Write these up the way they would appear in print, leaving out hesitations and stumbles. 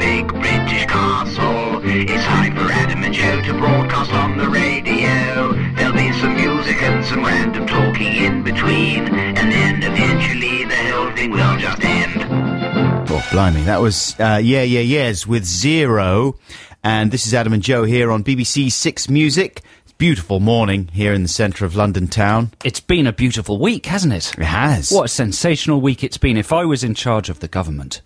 big British castle. It's time for Adam and Joe to broadcast on the radio. There'll be some music and some random talking in between, and then eventually the whole thing will just end. Oh, blimey, that was Yeahs with Zero. And this is Adam and Joe here on BBC Six Music. Beautiful morning here in the centre of London town. It's been a beautiful week, hasn't it? It has. What a sensational week it's been. If I was in charge of the government,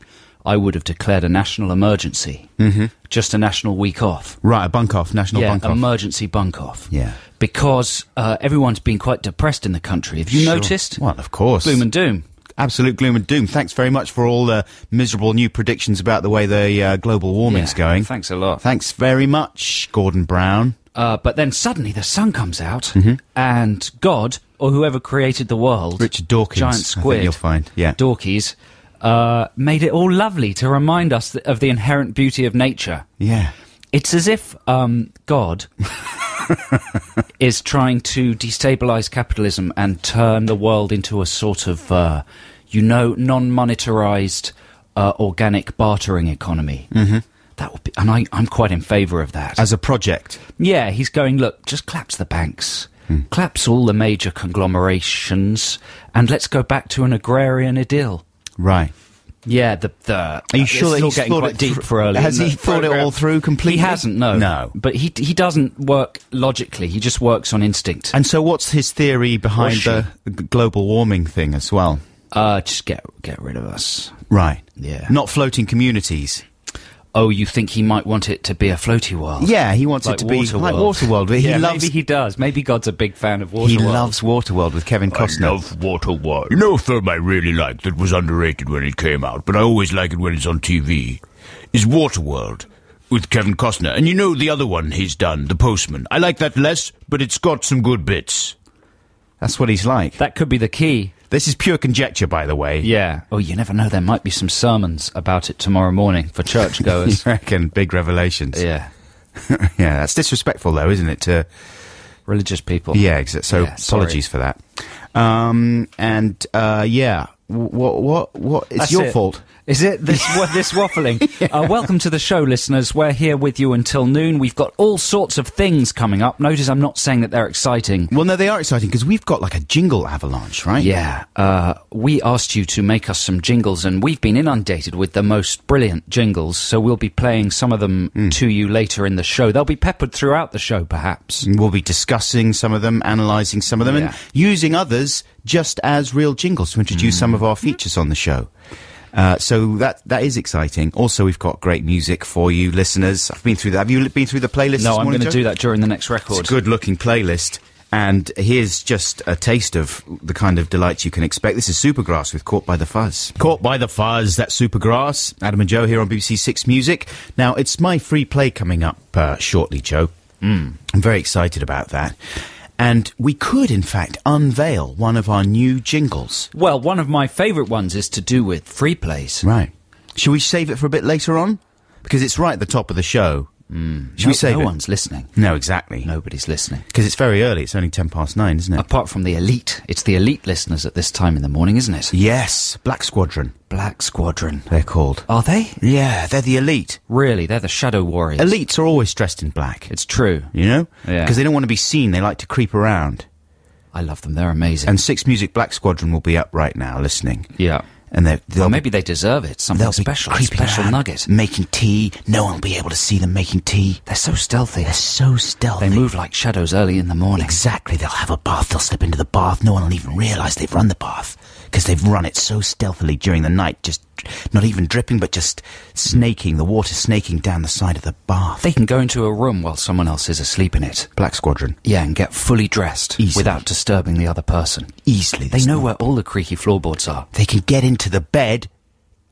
I would have declared a national emergency. Mm-hmm. Just a national week off. Right, a bunk off, national bunk off. Emergency bunk off. Yeah. Because everyone's been quite depressed in the country. Have you noticed? Well, of course. Gloom and doom. Absolute gloom and doom. Thanks very much for all the miserable new predictions about the way the global warming's going. Thanks a lot. Thanks very much, Gordon Brown. But then suddenly the sun comes out, and God, or whoever created the world, Richard Dawkins, giant squid, I think you'll find, Dawkies, made it all lovely to remind us of the inherent beauty of nature. Yeah. It's as if God is trying to destabilise capitalism and turn the world into a sort of, non-monetarised, organic bartering economy. Mm-hmm. That would be, and I'm quite in favour of that. As a project? Yeah, he's going, look, just collapse the banks, collapse all the major conglomerations, and let's go back to an agrarian idyll. Right. Yeah, Are you sure that he's getting thought quite it deep for early? Has he thought it all through completely? He hasn't, no. No. But he doesn't work logically, he just works on instinct. And so what's his theory behind the global warming thing as well? Just get rid of us. Right. Yeah. Not floating communities. Oh, you think he might want it to be a floaty world? Yeah, he wants it to be like Waterworld. Maybe he does. Maybe God's a big fan of Waterworld. He loves Waterworld with Kevin Costner. I love Waterworld. You know a film I really liked that was underrated when it came out, but I always like it when it's on TV, is Waterworld with Kevin Costner. And you know the other one he's done, The Postman. I like that less, but it's got some good bits. That's what he's like. That could be the key. This is pure conjecture, by the way. Yeah. Oh, you never know. There might be some sermons about it tomorrow morning for churchgoers. You reckon? Big revelations. Yeah. Yeah, that's disrespectful, though, isn't it, to religious people? Yeah, so apologies for that. What? It's your fault. Is it this waffling? Yeah. Welcome to the show, listeners. We're here with you until noon. We've got all sorts of things coming up. Notice I'm not saying that they're exciting. Well, no, they are exciting because we've got like a jingle avalanche, right? Yeah. We asked you to make us some jingles, and we've been inundated with the most brilliant jingles, so we'll be playing some of them to you later in the show. They'll be peppered throughout the show, perhaps. And we'll be discussing some of them, analysing some of them, and using others just as real jingles to introduce some of our features on the show. So that is exciting. Also, we've got great music for you, listeners. I've been through that. Have you been through the playlist? No, I'm going to do that during the next record. It's a good-looking playlist. And here's just a taste of the kind of delights you can expect. This is Supergrass with Caught by the Fuzz. Caught by the Fuzz, that's Supergrass. Adam and Joe here on BBC Six Music. Now, it's my free play coming up shortly, Joe. I'm very excited about that. And we could, in fact, unveil one of our new jingles. Well, one of my favourite ones is to do with free plays. Right. Shall we save it for a bit later on? Because it's right at the top of the show. Shall we save it? No one's listening. No, exactly. Nobody's listening. Because it's very early. It's only 9:10, isn't it? Apart from the elite. It's the elite listeners at this time in the morning, isn't it? Yes. Black Squadron. Black Squadron. They're called. Are they? Yeah, they're the elite. Really? They're the shadow warriors. Elites are always dressed in black. It's true. You know? Yeah. Because they don't want to be seen. They like to creep around. I love them. They're amazing. And Six Music Black Squadron will be up right now listening. Yeah. And maybe they deserve it. Something special. A special nugget. Making tea. No one will be able to see them making tea. They're so stealthy. They move like shadows early in the morning. Exactly. They'll have a bath. They'll slip into the bath. No one will even realise they've run the bath. Because they've run it so stealthily during the night. Just not even dripping, but just snaking. The water snaking down the side of the bath. They can go into a room while someone else is asleep in it. Black Squadron. Yeah, and get fully dressed. Easily. Without disturbing the other person. Easily. They know where all the creaky floorboards are. They can get into the bed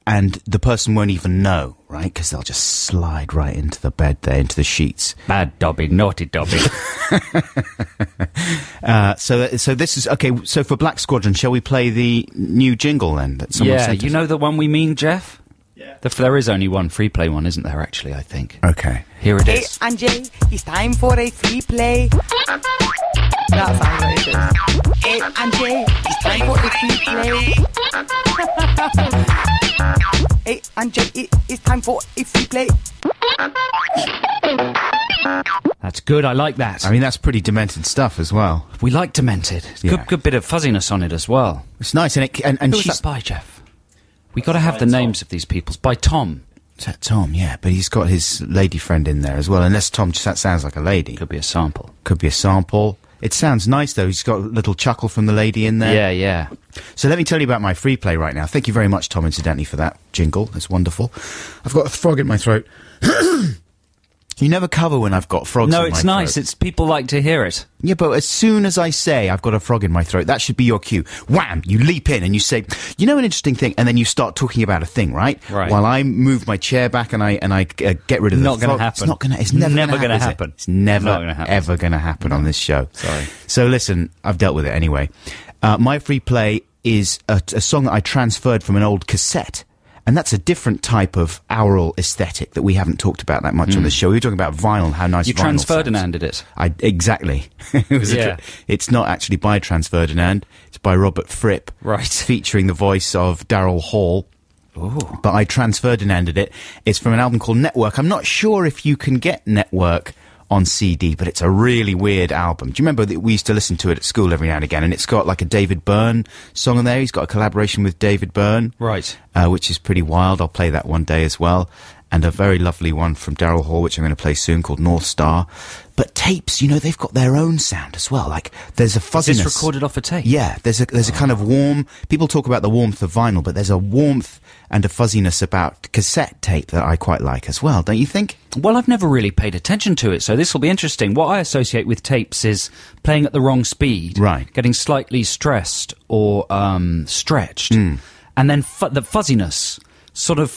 and the person won't even know, right? Because they'll just slide right into the bed there, into the sheets. Bad Dobby, naughty Dobby. So this is... Okay, so for Black Squadron, shall we play the new jingle then? That someone sent us? You know the one we mean, Jeff? Yeah. There is only one free play one, isn't there, actually, I think. Okay. Here it is. Hey, Angie, it's time for a free play. That sounds like it is. Hey, Angie, it's time for a free play. A and J, it's time for a free play. That's good, I like that. I mean, that's pretty demented stuff as well. We like Demented. Yeah. Good bit of fuzziness on it as well. It's nice, and Who was she's... that by, Jeff? We got to have the names of these people. It's by Tom. Is that Tom? Yeah, but he's got his lady friend in there as well, unless Tom just that sounds like a lady. Could be a sample. Could be a sample. It sounds nice, though. He's got a little chuckle from the lady in there. Yeah, yeah. So let me tell you about my free play right now. Thank you very much, Tom, incidentally, for that jingle. It's wonderful. I've got a frog in my throat. You never cover when I've got frogs in my throat. No, it's nice. It's people like to hear it. Yeah, but as soon as I say I've got a frog in my throat, that should be your cue. Wham! You leap in and you say, you know, an interesting thing, and then you start talking about a thing, right? Right. While I move my chair back and I get rid of the Not going frog. to happen. It's not going to. It's never Never going to happen. It's never Not gonna happen. ever going to happen on this show. Sorry. So listen, I've dealt with it anyway. My free play is a song that I transferred from an old cassette. And that's a different type of aural aesthetic that we haven't talked about that much on this show. We were talking about vinyl, how nice You vinyl Trans-Ferdinanded it. Exactly. It was Yeah. it's not actually by Trans-Ferdinand. It's by Robert Fripp. Right. Featuring the voice of Daryl Hall. Ooh. But I Trans-Ferdinanded it. It's from an album called Network. I'm not sure if you can get Network on CD, but it's a really weird album. Do you remember that we used to listen to it at school every now and again? And it's got like a David Byrne song on there. He's got a collaboration with David Byrne. Right. Which is pretty wild. I'll play that one day as well. And a very lovely one from Daryl Hall, which I'm going to play soon, called North Star. But tapes, you know, they've got their own sound as well. Like, there's a fuzziness. Is this recorded off a tape? Yeah, there's a kind of warm... People talk about the warmth of vinyl, but there's a warmth and a fuzziness about cassette tape that I quite like as well, don't you think? Well, I've never really paid attention to it, so this will be interesting. What I associate with tapes is playing at the wrong speed. Right. Getting slightly stressed or stretched. And then the fuzziness. Sort of,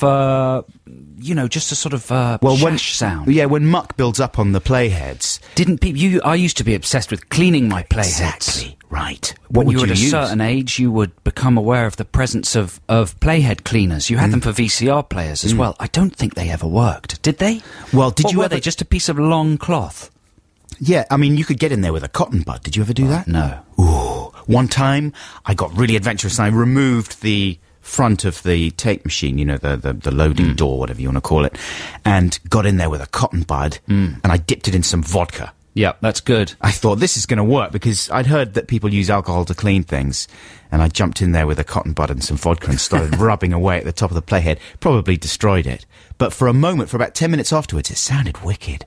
just a sort of shash sound. Yeah, when muck builds up on the playheads... Didn't people... I used to be obsessed with cleaning my playheads. Exactly, right. What When would you were you at a use? certain age, you would become aware of the presence of playhead cleaners. You had them for VCR players as well. I don't think they ever worked. Did they? Well, did What you were ever... they? Just a piece of long cloth? Yeah, I mean, you could get in there with a cotton bud. Did you ever do that? No. Ooh. One time, I got really adventurous and I removed the front of the tape machine, you know, the loading door, whatever you want to call it, and got in there with a cotton bud, and I dipped it in some vodka. Yeah, that's good. I thought, this is going to work, because I'd heard that people use alcohol to clean things, and I jumped in there with a cotton bud and some vodka and started rubbing away at the top of the playhead. Probably destroyed it. But for a moment, for about 10 minutes afterwards, it sounded wicked.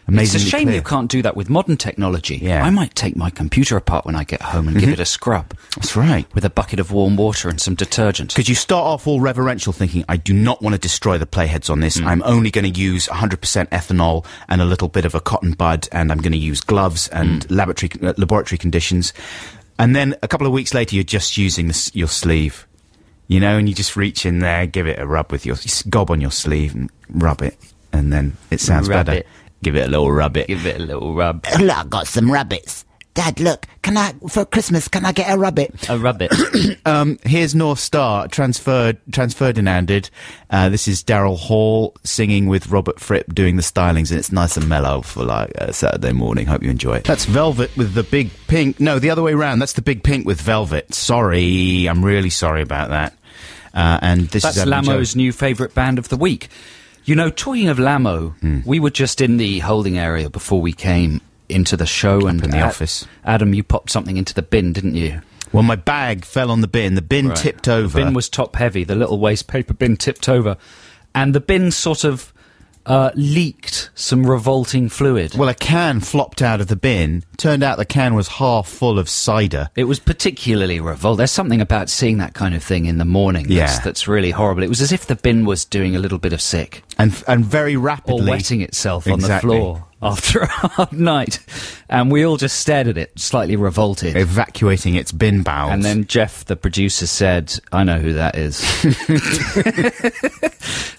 It's Amazingly a shame clear. you can't do that with modern technology. Yeah. I might take my computer apart when I get home and give it a scrub. That's right. With a bucket of warm water and some detergent. Because you start off all reverential thinking, I do not want to destroy the playheads on this. I'm only going to use 100% ethanol and a little bit of a cotton bud, and I'm going to use gloves and laboratory conditions. And then a couple of weeks later, you're just using your sleeve, you know, and you just reach in there, give it a rub with your gob on your sleeve and rub it, and then it sounds Rub better. it. Give it a little rub it. Give it a little rub. Look, I got some rabbits. Dad, look, for Christmas, can I get a rabbit? A rabbit. Here's North Star, Trans-Ferdinanded. This is Daryl Hall singing with Robert Fripp doing the stylings, and it's nice and mellow for like Saturday morning. Hope you enjoy it. That's Velvet with the Big Pink. No, the other way around. That's the Big Pink with Velvet. Sorry, I'm really sorry about that. And this That's is Lamo's new favourite band of the week. You know, talking of Lamo, we were just in the holding area before we came into the show. And in the office. Adam, you popped something into the bin, didn't you? Well, my bag fell on the bin. The bin Right. tipped over. The bin was top heavy. The little waste paper bin tipped over. And the bin sort of leaked some revolting fluid. Well, a can flopped out of the bin. Turned out the can was half full of cider. It was particularly revolting. There's something about seeing that kind of thing in the morning that's really horrible. It was as if the bin was doing a little bit of sick. And very rapidly... Or wetting itself on the Exactly. floor after a hard night. And we all just stared at it, slightly revolted. evacuating its bin bowels. And then Jeff, the producer, said, I know who that is.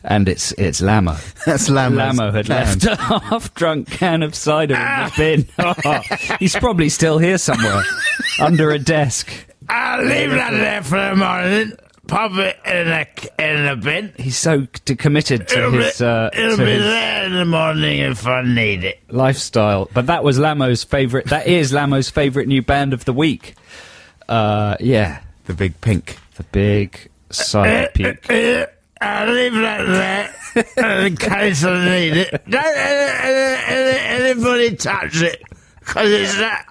And it's Lamo. That's Lamo's Lamo had can. left a half-drunk can of cider in the bin. Oh, he's probably still here somewhere, under a desk. I'll leave that there for a morning. Pop it in a bin. He's so committed to his there in the morning if I need it. lifestyle. But that was Lamo's favourite. That is Lamo's favourite new band of the week. Yeah. The Big Pink. The Big Cider Peak. I'll leave that there in case I need it. Don't anybody touch it, because it's that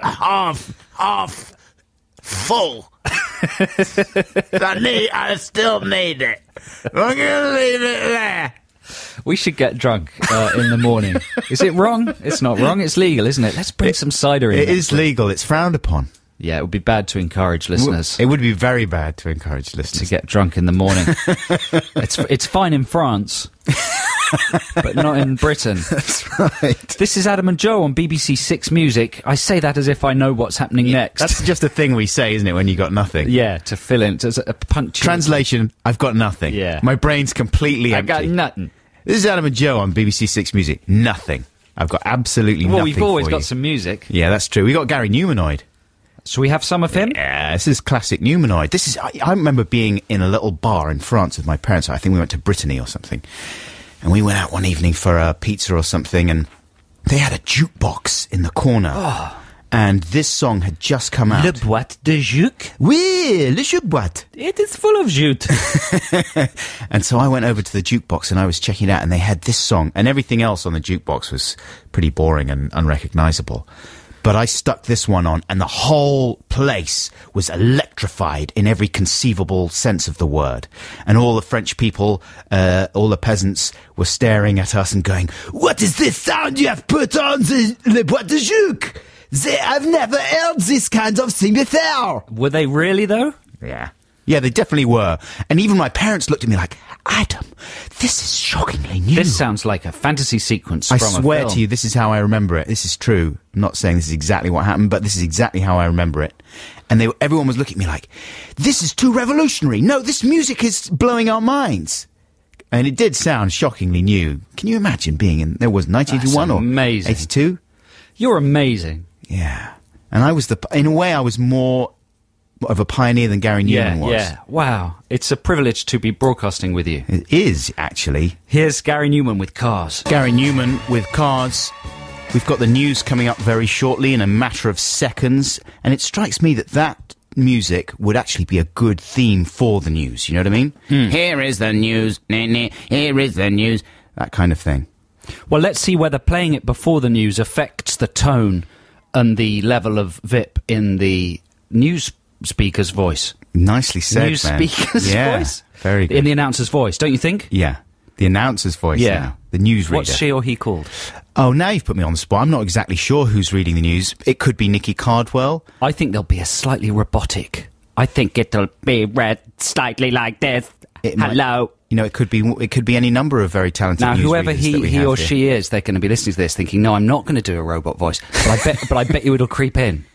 half full. I still need it. I'm going to leave it there. We should get drunk in the morning. Is it wrong? It's not wrong. It's legal, isn't it? Let's bring some cider in. It is legal. It's frowned upon. Yeah, it would be bad to encourage listeners. It would be very bad to encourage listeners to get drunk in the morning. It's fine in France, but not in Britain. That's right. This is Adam and Joe on BBC Six Music. I say that as if I know what's happening next. That's just a thing we say, isn't it, when you got nothing? Yeah, to fill in. It's a punctuation. Translation, I've got nothing. Yeah. My brain's completely empty. I got nothing. This is Adam and Joe on BBC Six Music. Nothing. I've got absolutely nothing. Well, we've always for got you. some music. Yeah, that's true. We got Gary Newmanoid. Shall we have some of him? Yeah, this is classic Newmanoid. This is. I remember being in a little bar in France with my parents. I think we went to Brittany or something, and we went out one evening for a pizza or something, and they had a jukebox in the corner. Oh. And this song had just come out. Le boîte de jute. Oui, le jukeboîte. It is full of jute. And so I went over to the jukebox and I was checking it out, and they had this song, and everything else on the jukebox was pretty boring and unrecognisable. But I stuck this one on, and the whole place was electrified in every conceivable sense of the word. And all the French people, all the peasants, were staring at us and going, "What is this sound you have put on the boîte de juke? I've never heard this kind of thing before." Were they really, though? Yeah. Yeah, they definitely were. And even my parents looked at me like, "Adam, this is shockingly new." This sounds like a fantasy sequence I from a swear film. to you, this is how I remember it. This is true. I'm not saying this is exactly what happened, but this is exactly how I remember it. And everyone was looking at me like, "This is too revolutionary. No, this music is blowing our minds." And it did sound shockingly new. Can you imagine being in, there was 1981 That's or amazing. 82? You're amazing. Yeah. And I was in a way, I was more of a pioneer than Gary Newman was. Yeah. Wow. It's a privilege to be broadcasting with you. It is, actually. Here's Gary Newman with Cars. Gary Newman with Cars. We've got the news coming up very shortly in a matter of seconds, and it strikes me that music would actually be a good theme for the news, you know what I mean? Here is the news, here is the news, that kind of thing. Well, let's see whether playing it before the news affects the tone and the level of VIP in the news speaker's voice. Nicely said, News man. speaker's voice? Very good. In the announcer's voice, don't you think? Yeah, the announcer's voice now. The newsreader. What's she or he called? Oh, now you've put me on the spot. I'm not exactly sure who's reading the news. It could be Nikki Cardwell. I think there'll be a slightly robotic. I think it'll be read slightly like this. Hello. You know, it could be any number of very talented Now, whoever newsreaders that we he have or here. she is, they're going to be listening to this thinking, no, I'm not going to do a robot voice. But I bet you it'll creep in.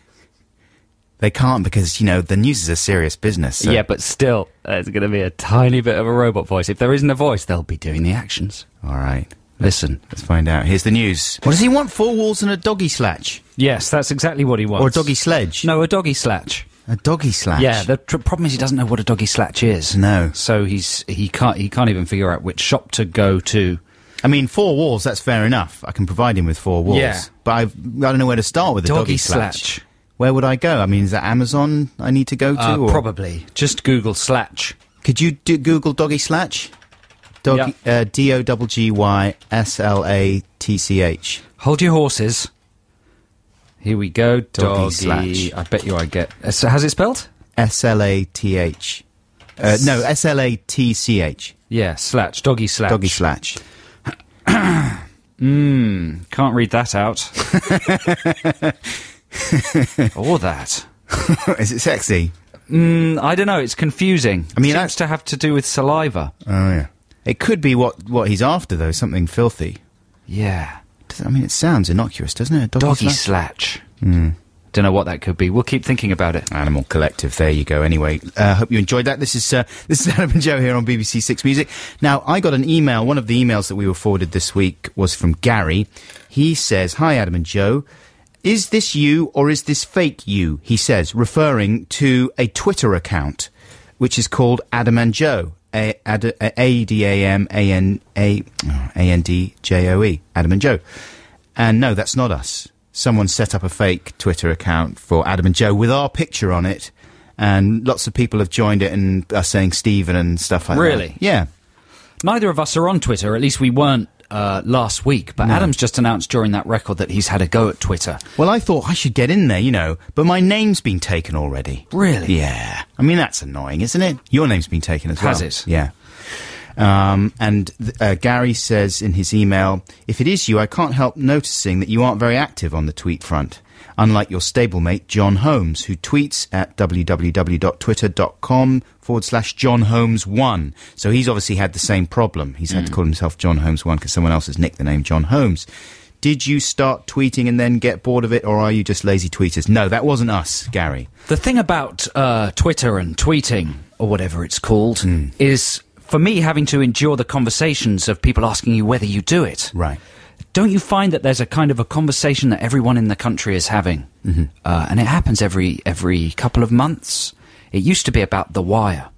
They can't because, you know, the news is a serious business. So. Yeah, but still, there's going to be a tiny bit of a robot voice. If there isn't a voice, they'll be doing the actions. All right. Listen. Let's find out. Here's the news. What does he want? 4 walls and a doggy slatch? Yes, that's exactly what he wants. Or a doggy sledge? No, a doggy slatch. A doggy slatch? Yeah, the problem is he doesn't know what a doggy slatch is. No. So he can't even figure out which shop to go to. I mean, 4 walls, that's fair enough. I can provide him with 4 walls. Yeah. But I don't know where to start with a doggy slatch. Where would I go? I mean, is that Amazon I need to go to? Or? Probably. Just Google slatch. Could you Google doggy slatch? Doggy, DOGGYSLATCH. Hold your horses. Here we go. Doggy slatch. I bet you I get... So how's it spelled? SLATH. No, SLATCH. Yeah, slatch. Doggy slatch. Doggy slatch. Can't read that out. Or that. Is it sexy? I don't know. It's confusing. I mean, seems to have to do with saliva. Oh, yeah. It could be what he's after, though, something filthy. Yeah. I mean, it sounds innocuous, doesn't it? Doggy slatch. slatch. Don't know what that could be. We'll keep thinking about it. Animal Collective, there you go. Anyway, hope you enjoyed that. This is Adam and Joe here on BBC Six Music. Now, I got an email. One of the emails that we were forwarded this week was from Gary. He says, "Hi, Adam and Joe. Is this you or is this fake you?" He says, referring to a Twitter account, which is called Adam and Joe. ADAMANDJOE. Adam and Joe. And no, that's not us. Someone set up a fake Twitter account for Adam and Joe with our picture on it, And lots of people have joined it and are saying Stephen and stuff like that. Really? Yeah. Neither of us are on Twitter, at least we weren't last week, but Adam's just announced during that record that he's had a go at Twitter. Well, I thought I should get in there, but my name's been taken already. Really? Yeah. I mean, that's annoying, isn't it? Your name's been taken as well. Has it? Yeah. And Gary says in his email, if it is you, I can't help noticing that you aren't very active on the tweet front, unlike your stablemate John Holmes, who tweets at www.twitter.com/John Holmes 1. So he's obviously had the same problem. He's had to call himself John Holmes 1 because someone else has nicked the name John Holmes. Did you start tweeting and then get bored of it, or are you just lazy tweeters? No, that wasn't us, Gary. The thing about Twitter and tweeting, or whatever it's called, is, for me, having to endure the conversations of people asking you whether you do it. Right. Don't you find that there's a kind of a conversation that everyone in the country is having? And it happens every couple of months. It used to be about The Wire.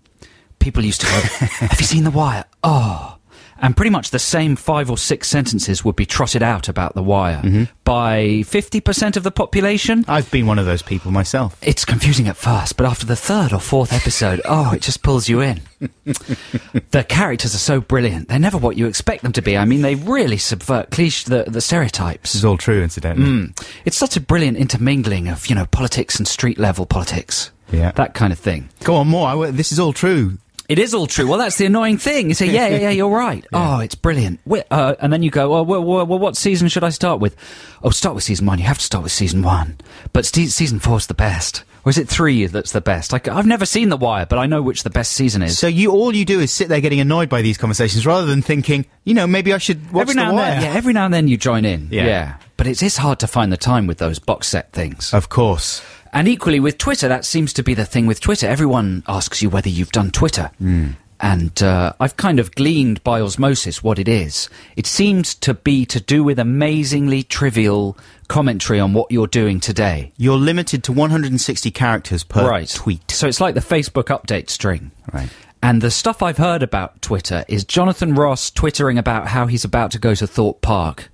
People used to go, have you seen The Wire? Oh. And pretty much the same 5 or 6 sentences would be trotted out about The Wire by 50% of the population. I've been one of those people myself. It's confusing at first, but after the 3rd or 4th episode, it just pulls you in. The characters are so brilliant. They're never what you expect them to be. I mean, they really subvert the stereotypes. This is all true, incidentally. It's such a brilliant intermingling of, politics and street-level politics. Yeah. That kind of thing. Go on, more. This is all true. It is all true. Well, that's the annoying thing. You say, yeah, you're right. Yeah. Oh, it's brilliant. And then you go, well, what season should I start with? Oh, start with season 1. You have to start with season 1. But season 4's the best. Or is it 3 that's the best? I've never seen The Wire, but I know which the best season is. So all you do is sit there getting annoyed by these conversations rather than thinking, maybe I should watch The Wire. Every now and then you join in. Yeah. But it's hard to find the time with those box set things. Of course. And equally with Twitter, that seems to be the thing with Twitter. Everyone asks you whether you've done Twitter. And I've kind of gleaned by osmosis what it is. It seems to be to do with amazingly trivial commentary on what you're doing today. You're limited to 160 characters per tweet. So it's like the Facebook update string. Right. And the stuff I've heard about Twitter is Jonathan Ross twittering about how he's about to go to Thorpe Park.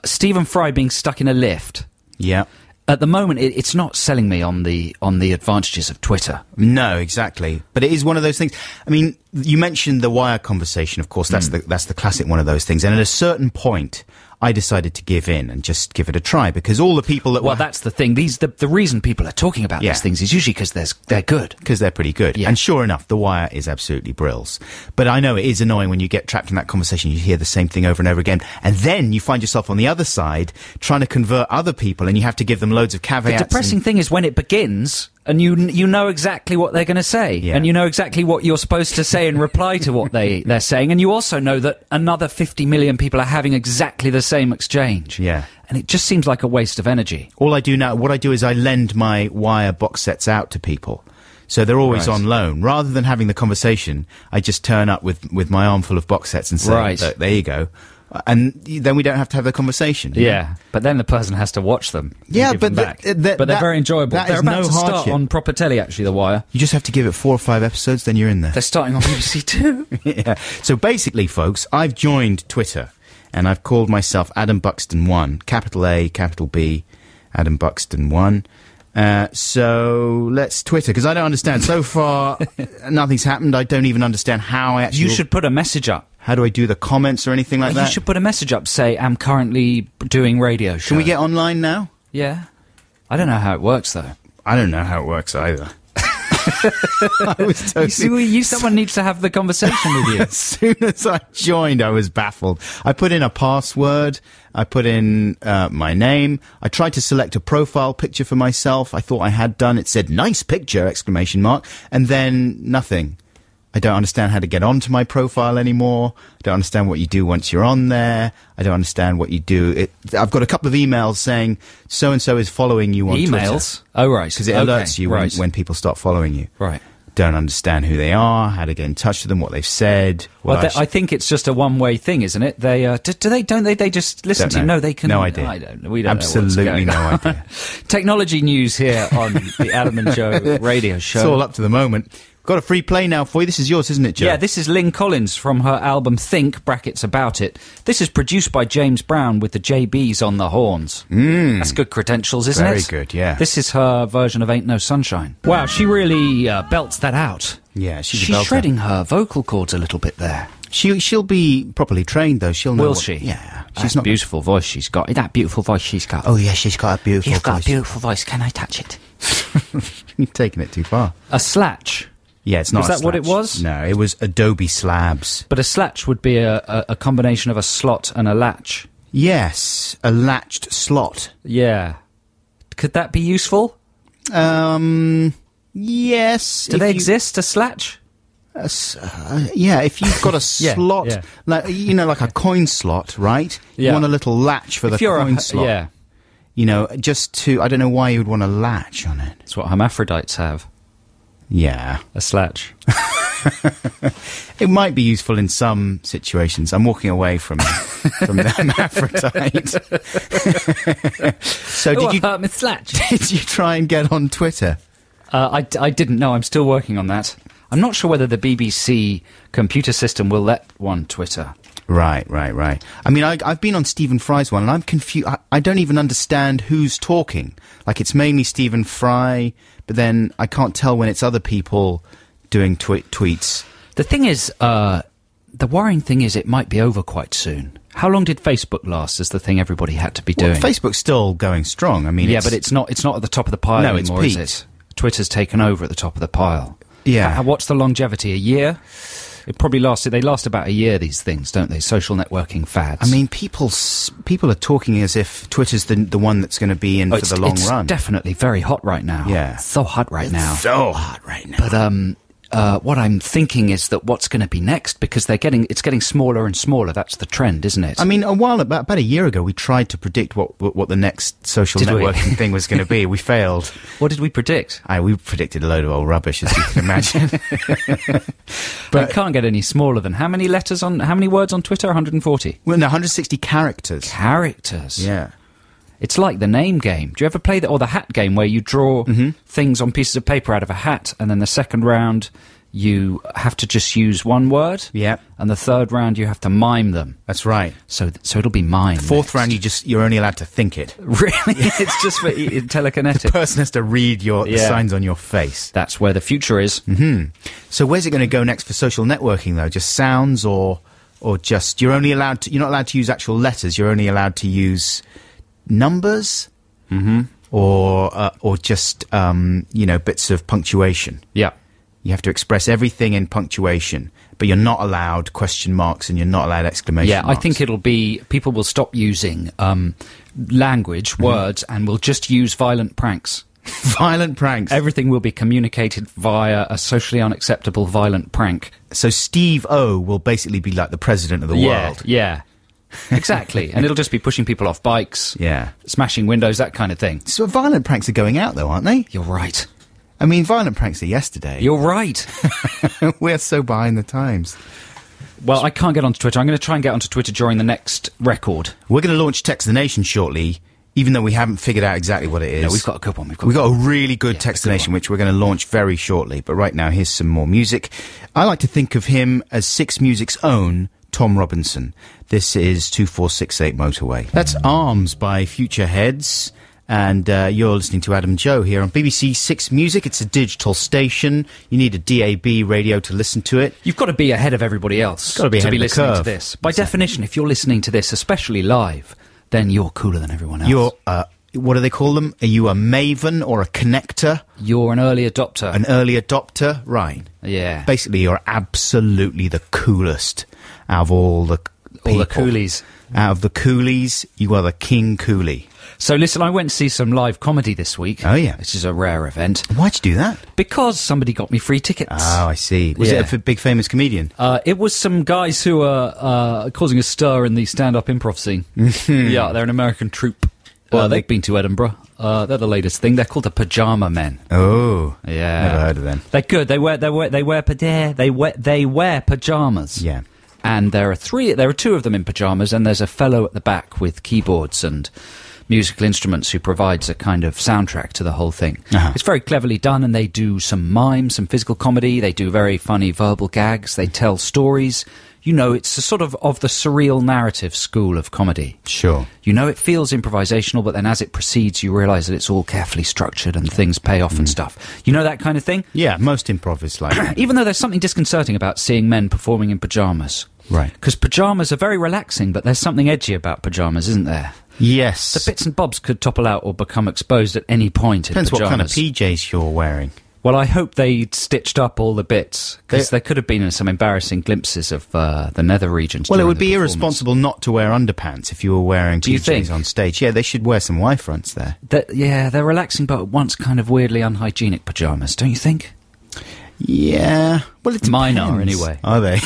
Stephen Fry being stuck in a lift. Yeah. At the moment, it's not selling me on the advantages of Twitter. No, exactly. But it is one of those things. I mean, you mentioned the Wire conversation. Of course, that's the classic one of those things. And at a certain point, I decided to give in and just give it a try because all the people that well, that's the thing. The reason people are talking about these things is usually because they're good. Because they're pretty good. Yeah. And sure enough, The Wire is absolutely brills. But I know it is annoying when you get trapped in that conversation. You hear the same thing over and over again. And then you find yourself on the other side trying to convert other people and you have to give them loads of caveats. The depressing thing is when it begins and you know exactly what they're going to say. Yeah. And you know exactly what you're supposed to say in reply to what they're saying. And you also know that another 50 million people are having exactly the same exchange. Yeah. And it just seems like a waste of energy. All I do now, what I do is I lend my Wire box sets out to people. So they're always on loan. Rather than having the conversation, I just turn up with my armful of box sets and say, look, there you go. And then we don't have to have the conversation. Yeah, but then the person has to watch them. Yeah, but but they're very enjoyable. They're about to start on proper telly, actually, The Wire. You just have to give it 4 or 5 episodes, then you're in there. They're starting on BBC Two. Yeah. So basically, folks, I've joined Twitter, and I've called myself Adam Buxton 1, capital A, capital B, Adam Buxton 1. So let's Twitter, because I don't understand. So far, nothing's happened. I don't even understand how I actually... You should put a message up. How do I do the comments or anything like that? You should put a message up, say, I'm currently doing radio show. Can we get online now? Yeah. I don't know how it works, though. I don't know how it works either. I was totally... someone needs to have the conversation with you. As soon as I joined, I was baffled. I put in a password. I put in my name. I tried to select a profile picture for myself. I thought I had done. It said, nice picture, ! And then nothing. I don't understand how to get onto my profile anymore. I don't understand what you do once you're on there. I don't understand what you do. I've got a couple of emails saying so-and-so is following you on Twitter. Emails? Oh, right. Because it alerts you when people start following you. Right. Don't understand who they are, how to get in touch with them, what they've said. Well, I think it's just a one-way thing, isn't it? They don't they just listen to you? No, they can. No idea. We don't Absolutely know no idea. Technology news here on the Adam and Joe radio show. It's all up to the moment. Got a free play now for you. This is yours, isn't it, Joe? Yeah, this is Lynn Collins from her album Think, brackets About It. This is produced by James Brown with the JBs on the horns. That's good credentials, isn't Very it? good, yeah. This is her version of Ain't No Sunshine. Wow, she really belts that out. Yeah, she's a She's belter. shredding her vocal cords a little bit there. She'll be properly trained, though. She'll know. Will what- she? Yeah. She's not beautiful voice she's got. That beautiful voice she's got. Oh, yeah, she's got a beautiful You've got voice. a beautiful voice. Can I touch it? You're taking it too far. A slatch. Yeah, it's not Was a that what it slatch. was? No, it was Adobe slabs. But a slatch would be a combination of a slot and a latch. Yes, a latched slot. Yeah. Could that be useful? Yes. Do they exist, a slatch? Yeah, if you've got a Yeah, slot, yeah. like like a coin slot, right? You Yeah. want a little latch for the coin slot. Yeah, Just to, I don't know why you would want a latch on it. that's what hermaphrodites have. Yeah. A slatch. It might be useful in some situations. I'm walking away from the hermaphrodite. So did my slatch. did you try and get on Twitter? I didn't know. I'm still working on that. I'm not sure whether the BBC computer system will let one Twitter. Right. I mean, I've been on Stephen Fry's one, and I'm confused. I don't even understand who's talking. Like, it's mainly Stephen Fry, but then I can't tell when it's other people doing tweets. The thing is, the worrying thing is it might be over quite soon. How long did Facebook last as the thing everybody had to be doing? Well, Facebook's still going strong. I mean, Yeah, but it's not at the top of the pile No, it's anymore, is peaked. it? Twitter's taken over at the top of the pile. Yeah. What's the longevity? A year? It probably they last about a year, these things, don't they? Social networking fads. I mean, people are talking as if Twitter's the one that's going to be in for the long run. It's definitely very hot right now. Yeah. It's so hot right now. So hot right now. But what I'm thinking is that what's going to be next, because it's getting smaller and smaller. That's the trend, isn't it? I mean, about a year ago, we tried to predict what the next social Did we? networking thing was going to be. We failed. What did we predict? We predicted a load of old rubbish, as you can imagine. But it can't get any smaller than how many words on Twitter? 140 Well, no, 160 characters. characters. Yeah. It's like the name game. Do you ever play that, or the hat game, where you draw things on pieces of paper out of a hat, and then the second round you have to just use one word, Yeah. and the third round you have to mime them. That's right. So it'll be mime. Fourth next. round, you're only allowed to think it. Really, it's just for telekinetic. The person has to read the Yeah. signs on your face. That's where the future is. So where's it going to go next for social networking, though? Just sounds, or just you're not allowed to use actual letters. You're only allowed to use numbers, or just bits of punctuation. Yeah. You have to express everything in punctuation, but you're not allowed question marks and you're not allowed exclamation Yeah, marks. I think people will stop using language, words, and will just use violent pranks. Violent pranks. Everything will be communicated via a socially unacceptable violent prank. So Steve O will basically be like the president of the world. Yeah, exactly. And it'll just be pushing people off bikes, Yeah. smashing windows, that kind of thing. So violent pranks are going out, though, aren't they? You're right. I mean, violent pranks are yesterday. You're right. We're so behind the times. Well, I can't get onto Twitter. I'm going to try and get onto Twitter during the next record. We're going to launch Text the Nation shortly, even though we haven't figured out exactly what it is. No, we've got a good one. We've got a really good Yeah, Text a the good Nation, one. which we're going to launch very shortly. But right now, here's some more music. I like to think of him as Six Music's own Tom Robinson. This is 2468 Motorway. That's Arms by Future Heads. And you're listening to Adam and Joe here on BBC Six Music. It's a digital station. You need a DAB radio to listen to it. You've got to be ahead of everybody else Gotta be ahead of the listening to curve. this. By definition, if you're listening to this, especially live, then you're cooler than everyone else. You're, what do they call them? Are you a maven or a connector? You're an early adopter. An early adopter? Right. Yeah. Basically, you're absolutely the coolest out of all the people. All the coolies. Out of the coolies, you are the king coolie. So listen, I went to see some live comedy this week. Oh, yeah. Which is a rare event. Why'd you do that? Because somebody got me free tickets. Oh, I see. Was Yeah. it a big famous comedian? It was some guys who are causing a stir in the stand-up improv scene. Yeah, they're an American troupe. They've been to Edinburgh. They're the latest thing. They're called the Pajama Men. Oh. Yeah. Never heard of them. They're good. They wear pajamas. Yeah. And there are two of them in pajamas, and there's a fellow at the back with keyboards and musical instruments who provides a kind of soundtrack to the whole thing. Uh-huh. It's very cleverly done, and they do some mime, some physical comedy. They do very funny verbal gags. They tell stories. You know, it's a sort of the surreal narrative school of comedy. Sure. You know, it feels improvisational, but then as it proceeds, you realise that it's all carefully structured and things pay off and stuff. You know that kind of thing? Yeah, most improv is like that. Even though there's something disconcerting about seeing men performing in pyjamas. Right. Because pyjamas are very relaxing, but there's something edgy about pyjamas, isn't there? Yes. The bits and bobs could topple out or become exposed at any point in Depends pyjamas. what kind of PJs you're wearing. Well, I hope they stitched up all the bits, because there could have been some embarrassing glimpses of the nether regions. Well, it during would the be performance. irresponsible not to wear underpants if you were wearing Do you PJs think? on stage. Yeah, they should wear some Y-fronts there. Yeah, they're relaxing, but at once kind of weirdly unhygienic pyjamas, don't you think? Yeah. Well, it Mine depends. are, anyway. Are they?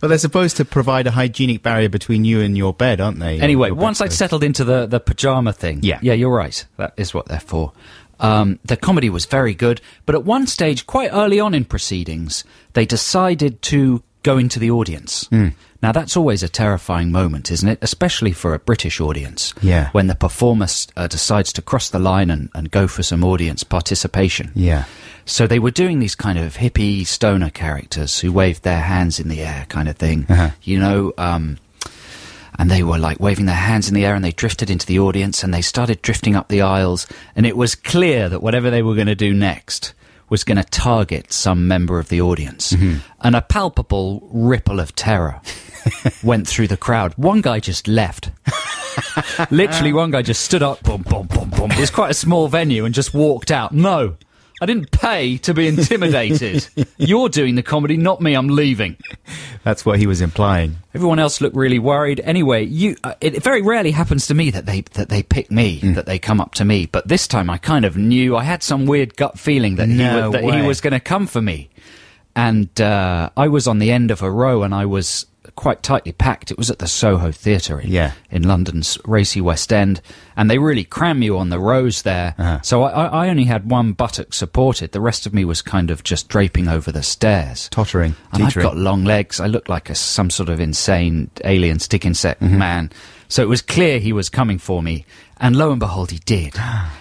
Well, they're supposed to provide a hygienic barrier between you and your bed, aren't they? Anyway, Your once I'd bedpost. settled into the pyjama thing... Yeah. Yeah, you're right. That is what they're for. The comedy was very good, but at one stage, quite early on in proceedings, they decided to go into the audience. Now, that's always a terrifying moment, isn't it? Especially for a British audience. Yeah. When the performer decides to cross the line and go for some audience participation. Yeah. So they were doing these kind of hippie stoner characters who waved their hands in the air kind of thing. Uh-huh. You know, and they were like waving their hands in the air, and they drifted into the audience, and they started drifting up the aisles, and it was clear that whatever they were going to do next was going to target some member of the audience. And a palpable ripple of terror went through the crowd. One guy just left. Literally, one guy just stood up, boom, boom, boom, boom. It was quite a small venue, and just walked out. No, I didn't pay to be intimidated. You're doing the comedy, not me. I'm leaving. That's what he was implying. Everyone else looked really worried. Anyway, it very rarely happens to me that they pick me, that they come up to me. But this time, I kind of knew. I had some weird gut feeling that he was going to come for me. And I was on the end of a row, and I was quite tightly packed. It was at the Soho Theatre in London's racy West End, and they really cram you on the rows there. Uh-huh. So I only had one buttock supported. The rest of me was kind of just draping over the stairs. Tottering. And I've teetering. got long legs. I look like some sort of insane alien stick insect man. So it was clear he was coming for me. And lo and behold, he did.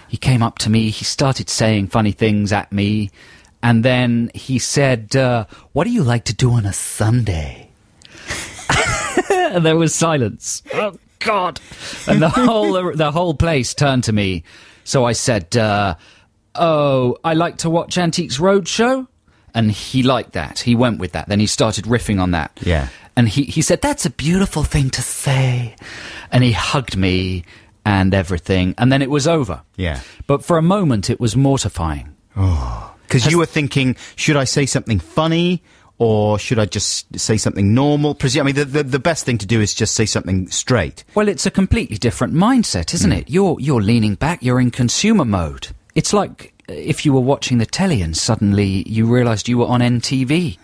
He came up to me. He started saying funny things at me. And then he said, what do you like to do on a Sunday? And there was silence. Oh, God. And the whole place turned to me. So I said, oh, I like to watch Antiques Roadshow. And he liked that. He went with that. Then he started riffing on that. Yeah. And he said, that's a beautiful thing to say. And he hugged me and everything. And then it was over. Yeah. But for a moment, it was mortifying. Because you were thinking, should I say something funny, or should I just say something normal? I mean, the best thing to do is just say something straight. Well, it's a completely different mindset, isn't it? You're leaning back. You're in consumer mode. It's like if you were watching the telly and suddenly you realised you were on NTV.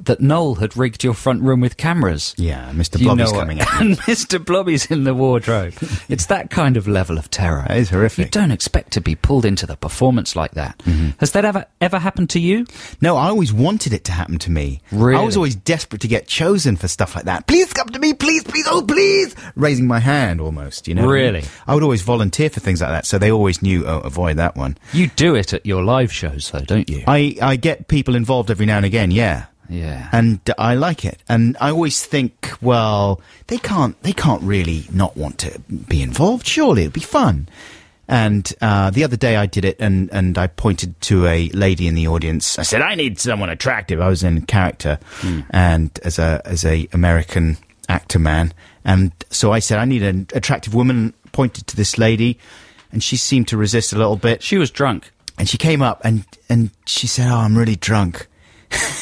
That Noel had rigged your front room with cameras. Yeah, Mr. Blobby's coming at you. And Mr. Blobby's in the wardrobe. It's that kind of level of terror. That is horrific. You don't expect to be pulled into the performance like that. Has that ever happened to you? No, I always wanted it to happen to me. Really? I was always desperate to get chosen for stuff like that. Please come to me, please, please, oh, please! Raising my hand almost, you know. Really? I would always volunteer for things like that, so they always knew, oh, avoid that one. You do it at your live shows, though, don't you? I get people involved every now and again, yeah. Yeah. And I like it. And I always think, well, they can't really not want to be involved. Surely it'd be fun. And the other day I did it, and I pointed to a lady in the audience. I said, I need someone attractive. I was in character, and as a American actor man. And so I said, I need an attractive woman. Pointed to this lady, and she seemed to resist a little bit. She was drunk. And she came up and she said, oh, I'm really drunk.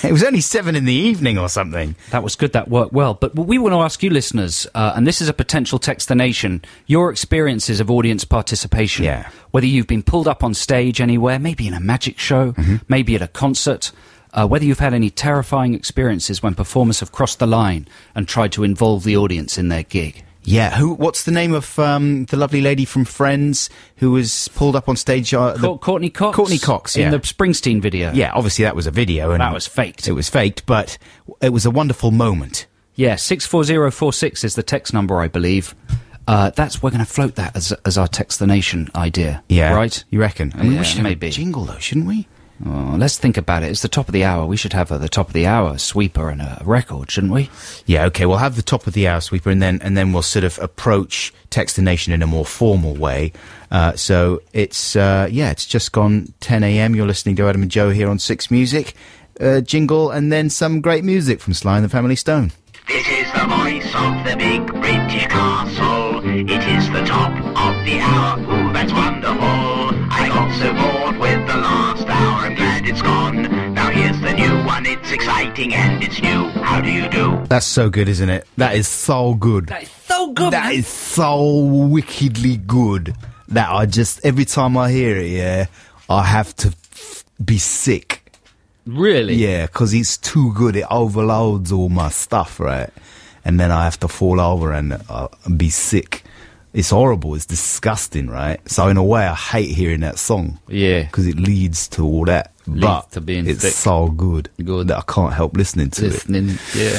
It was only 7 PM or something. That was good. That worked well. But we want to ask you, listeners, and this is a potential text the nation, your experiences of audience participation. Yeah. Whether you've been pulled up on stage anywhere, maybe in a magic show, maybe at a concert, whether you've had any terrifying experiences when performers have crossed the line and tried to involve the audience in their gig. Yeah, what's the name of the lovely lady from Friends who was pulled up on stage? Courtney Cox? Courtney Cox, yeah. In the Springsteen video. Yeah, obviously that was a video. And that was faked. It was faked, but it was a wonderful moment. Yeah, 64046 is the text number, I believe. We're going to float that as our Text the Nation idea. Yeah. Right? You reckon? I mean, Yeah, we should have maybe. a jingle, though, shouldn't we? Oh, let's think about it. It's the top of the hour. We should have at the top of the hour a sweeper and a record, shouldn't we? Yeah, okay, we'll have the top of the hour sweeper, and then we'll sort of approach Text the Nation in a more formal way. So it's just gone 10 a.m. You're listening to Adam and Joe here on Six Music. Jingle, and then some great music from Sly and the Family Stone. This is the voice of the big British castle. It is the top of the hour. Ooh, that's wonderful. I got so bored with the last hour. I'm glad it's gone. Now here's the new one. It's exciting and it's new. How do you do? That's so good, isn't it? That is so good. That is so good, That is so wickedly good that I just, every time I hear it, yeah, I have to be sick. Really? Yeah, because it's too good. It overloads all my stuff, right? And then I have to fall over and be sick. It's horrible. It's disgusting, right? So in a way, I hate hearing that song. Yeah. Because it leads to all that. But to being it's sick. so good, that I can't help listening to it. Yeah.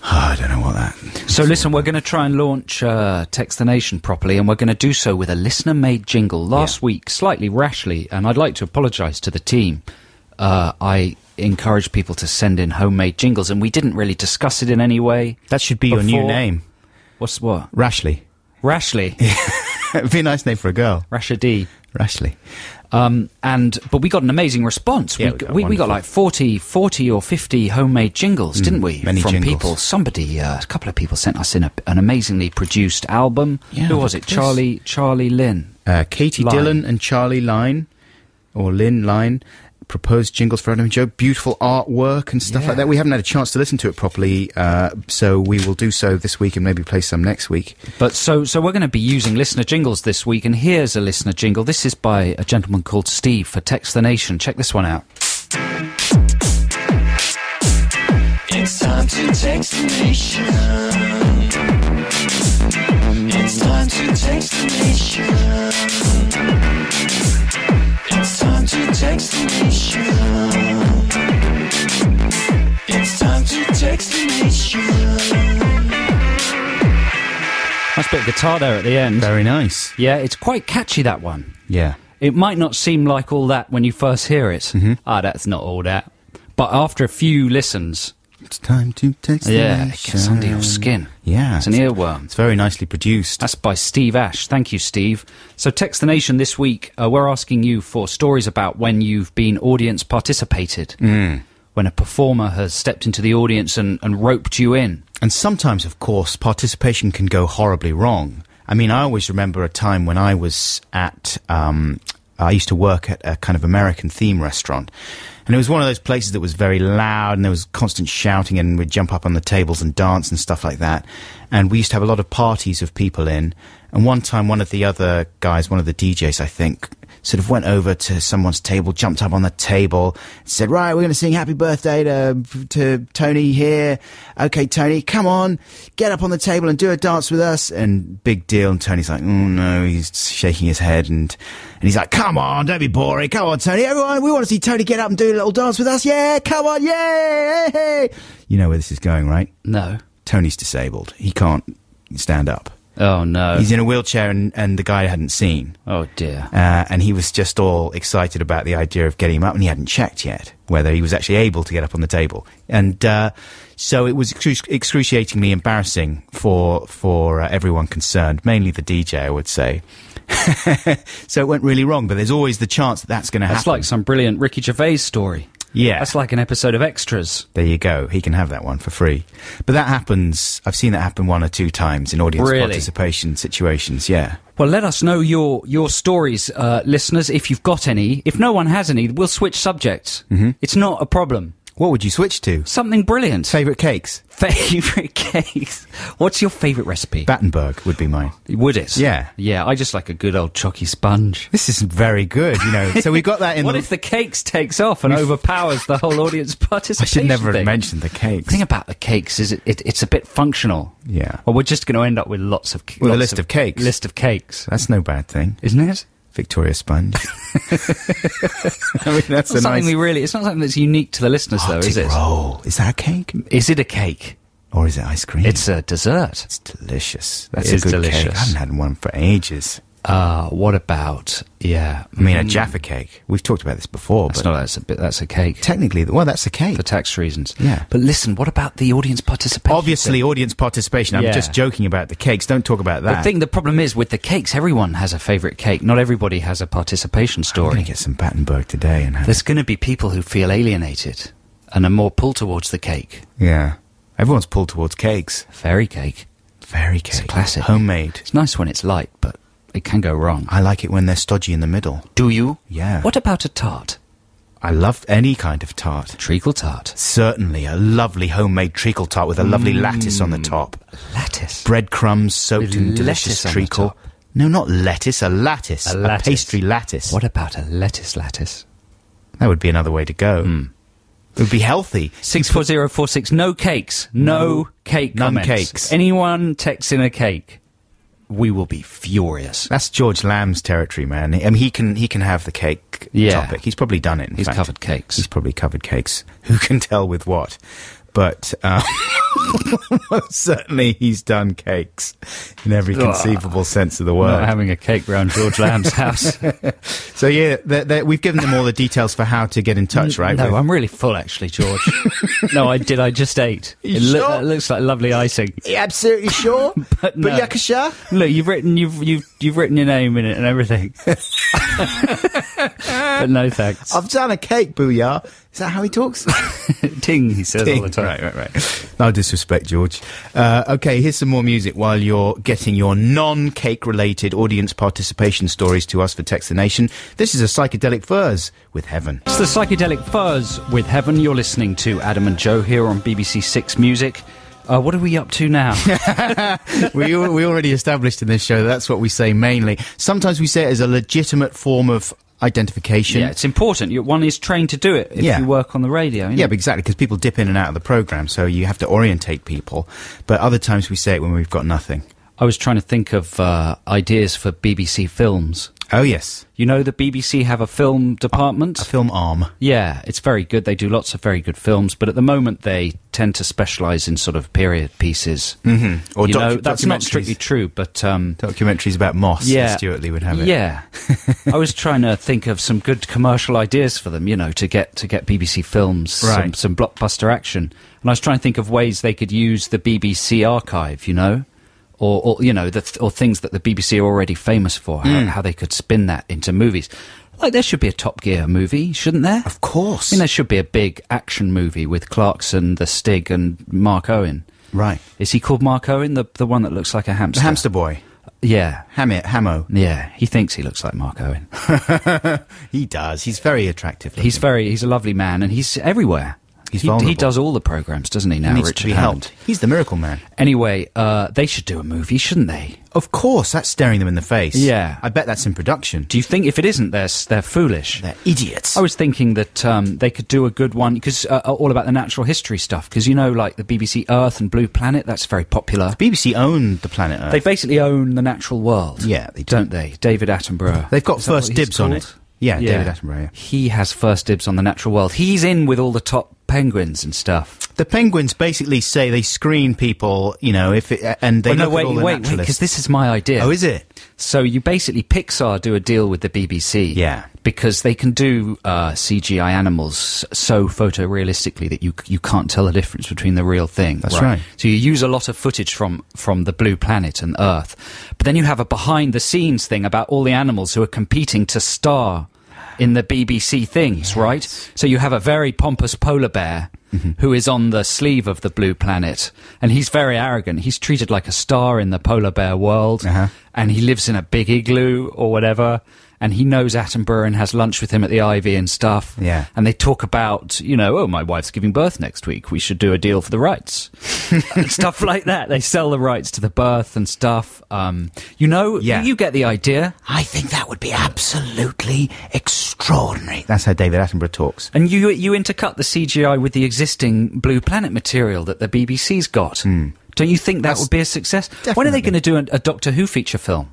I don't know what that... So listen, we're going to try and launch Text the Nation properly, and we're going to do so with a listener-made jingle. Last week, slightly rashly, and I'd like to apologise to the team, I encouraged people to send in homemade jingles, and we didn't really discuss it in any way. That should be your new name. What's what? Rashly. Rashly. It'd be a nice name for a girl. Rashady. Rashly. But we got an amazing response. Yeah, we got like 40 or 50 homemade jingles, didn't we? Many From jingles. people. Somebody, a couple of people sent us in an amazingly produced album. Yeah, Who was look it? at this. Charlie Lynn. Katie Line. Dillon and Charlie Line, or Lynn Line, proposed jingles for Adam and Joe. Beautiful artwork and stuff like that. We haven't had a chance to listen to it properly, so we will do so this week and maybe play some next week. But so we're going to be using listener jingles this week, and here's a listener jingle. This is by a gentleman called Steve for Text the Nation. Check this one out. It's time to text the nation. It's time to text the nation. It's time to text the nation. It's time to text the nation. Nice bit of guitar there at the end. Very nice. Yeah, it's quite catchy, that one. Yeah. It might not seem like all that when you first hear it. That's not all that. But after a few listens, It's time to text the it nation. gets under your skin. Yeah. It's an earworm. It's very nicely produced. That's by Steve Ash. Thank you, Steve. So Text the Nation this week, we're asking you for stories about when you've been audience participated. When a performer has stepped into the audience and roped you in. And sometimes, of course, participation can go horribly wrong. I mean, I always remember a time when I was at... I used to work at a kind of American theme restaurant. And it was one of those places that was very loud and there was constant shouting and we'd jump up on the tables and dance and stuff like that. And we used to have a lot of parties of people in. And one time, one of the other guys, one of the DJs, I think, sort of went over to someone's table, jumped up on the table, said, right, we're going to sing happy birthday to Tony here. Okay, Tony, come on, get up on the table and do a dance with us. And big deal. And Tony's like, oh no, he's shaking his head. And he's like, come on, don't be boring. Come on, Tony. Everyone, we want to see Tony get up and do a little dance with us. Yeah, come on, yeah. Hey. You know where this is going, right? No. Tony's disabled. He can't stand up. Oh, no. He's in a wheelchair and the guy hadn't seen. Oh, dear. And he was just all excited about the idea of getting him up, and he hadn't checked yet whether he was actually able to get up on the table. And so it was excruciatingly embarrassing for everyone concerned, mainly the DJ, I would say. So it went really wrong, but there's always the chance that that's going to happen. That's like some brilliant Ricky Gervais story. Yeah. That's like an episode of Extras. There you go. He can have that one for free. But that happens, I've seen that happen 1 or 2 times in audience participation situations, yeah. Well, let us know your stories, listeners, if you've got any. If no one has any, we'll switch subjects. It's not a problem. What would you switch to? Something brilliant. Favourite cakes? Favourite cakes? What's your favourite recipe? Battenberg would be mine. Would it? Yeah. Yeah, I just like a good old chalky sponge. This is very good, you know. So we got that in What if the cakes takes off and overpowers the whole audience participation? I should never thing? have mentioned the cakes. The thing about the cakes is it's a bit functional. Yeah. Well, we're just going to end up with lots of... With a list of cakes. List of cakes. That's no bad thing. Isn't it? Victoria Sponge. I mean, that's a Something nice... it's not something that's unique to the listeners, though, is it? Roll. Is that a cake? Is it a cake? Or is it ice cream? It's a dessert. It's delicious. That's It is a good delicious. cake. I haven't had one for ages. What about, I mean, a Jaffa cake. We've talked about this before, That's but that's a cake. technically, well, that's a cake. For tax reasons. Yeah. But listen, what about the audience participation? Obviously, audience participation. I'm Yeah. just joking about the cakes. Don't talk about that. The problem is with the cakes, everyone has a favourite cake. Not everybody has a participation I'm story. going to get some Battenberg today and have There's going to be people who feel alienated and are more pulled towards the cake. Yeah. Everyone's pulled towards cakes. Fairy cake. Fairy cake. It's a classic. Homemade. It's nice when it's light, but it can go wrong. I like it when they're stodgy in the middle. Do you? Yeah. What about a tart? I love any kind of tart. Treacle tart. Certainly, a lovely homemade treacle tart with a lovely lattice on the top. Lattice. Breadcrumbs soaked With in delicious lettuce on the treacle. top. No, not lettuce, a lattice. A lattice. Pastry lattice. What about a lettuce lattice? That would be another way to go. It would be healthy. 64046. No cakes. No cake None comments. cakes. Anyone texts in a cake, we will be furious. That's George Lamb's territory, man. I mean, he can have the cake Yeah. topic. He's probably done it. In He's fact. covered cakes. He's probably covered cakes. Who can tell with what? But certainly he's done cakes in every conceivable sense of the word. Not having a cake round George Lamb's house. So yeah, we've given them all the details for how to get in touch, right? No, I'm really full actually, George. No, I just ate. You It sure? it looks like lovely icing. You absolutely sure? But no. Yakasha? Look, you've written your name in it and everything. But no thanks. I've done a cake, Booyah. Is that how he talks? Ting, he says all the time. Right. No disrespect, George. Okay, here's some more music while you're getting your non-cake related audience participation stories to us for Text the Nation. This is a Psychedelic Furs with Heaven. It's the Psychedelic Fuzz with Heaven. You're listening to Adam and Joe here on BBC Six Music. What are we up to now? we already established in this show that's what we say mainly. Sometimes we say it as a legitimate form of identification. Yeah, it's important. One is trained to do it if Yeah. you work on the radio. Yeah, but exactly, because people dip in and out of the programme, so you have to orientate people. But other times we say it when we've got nothing. I was trying to think of ideas for BBC films. Oh, yes. You know, the BBC have a film department. A film arm. Yeah, it's very good. They do lots of very good films, but at the moment they tend to specialise in sort of period pieces. Mm-hmm. Or That's not strictly true, but... documentaries about Moss, yeah, as Stuart Lee would have it. Yeah. I was trying to think of some good commercial ideas for them, to get BBC Films Right. some blockbuster action. And I was trying to think of ways they could use the BBC archive, or things that the BBC are already famous for, how they could spin that into movies. Like, there should be a Top Gear movie, shouldn't there? Of course. I mean, there should be a big action movie with Clarkson, the Stig, and Mark Owen. Right. Is he called Mark Owen, the one that looks like a hamster? The hamster boy. Yeah. Hamo. Yeah, he thinks he looks like Mark Owen. He does. He's very attractive. He's a lovely man, and he's everywhere. He's he vulnerable. does all the programmes, doesn't he, now, He needs Richard to be Hammond? helped. He's the miracle man. Anyway, they should do a movie, shouldn't they? Of course, that's staring them in the face. Yeah. I bet that's in production. Do you think if it isn't, they're foolish? They're idiots. I was thinking that they could do a good one, because all about the natural history stuff, because, like the BBC Earth and Blue Planet, that's very popular. BBC own the planet Earth. They basically own the natural world. Yeah, they do. Don't they? David Attenborough. They've got Is that what first he's dibs on called? it. Yeah, David Attenborough, yeah. He has first dibs on the natural world. He's in with all the top penguins and stuff. The penguins basically say they screen people, and they look at all the wait, naturalists. because this is my idea. Oh, is it? So you basically, Pixar do a deal with the BBC. Yeah. Because they can do CGI animals so photorealistically that you can't tell the difference between the real thing. That's right. So you use a lot of footage from the Blue Planet and Earth. But then you have a behind-the-scenes thing about all the animals who are competing to star in the BBC things, right? So you have a very pompous polar bear who is on the sleeve of the Blue Planet, and he's very arrogant. He's treated like a star in the polar bear world, and he lives in a big igloo or whatever, and he knows Attenborough and has lunch with him at the Ivy and stuff. Yeah. And they talk about, my wife's giving birth next week. We should do a deal for the rights. And stuff like that. They sell the rights to the birth and stuff. You get the idea. I think that would be absolutely extraordinary. That's how David Attenborough talks. And you intercut the CGI with the existing Blue Planet material that the BBC's got. Don't you think that would be a success? When are they going to do a Doctor Who feature film?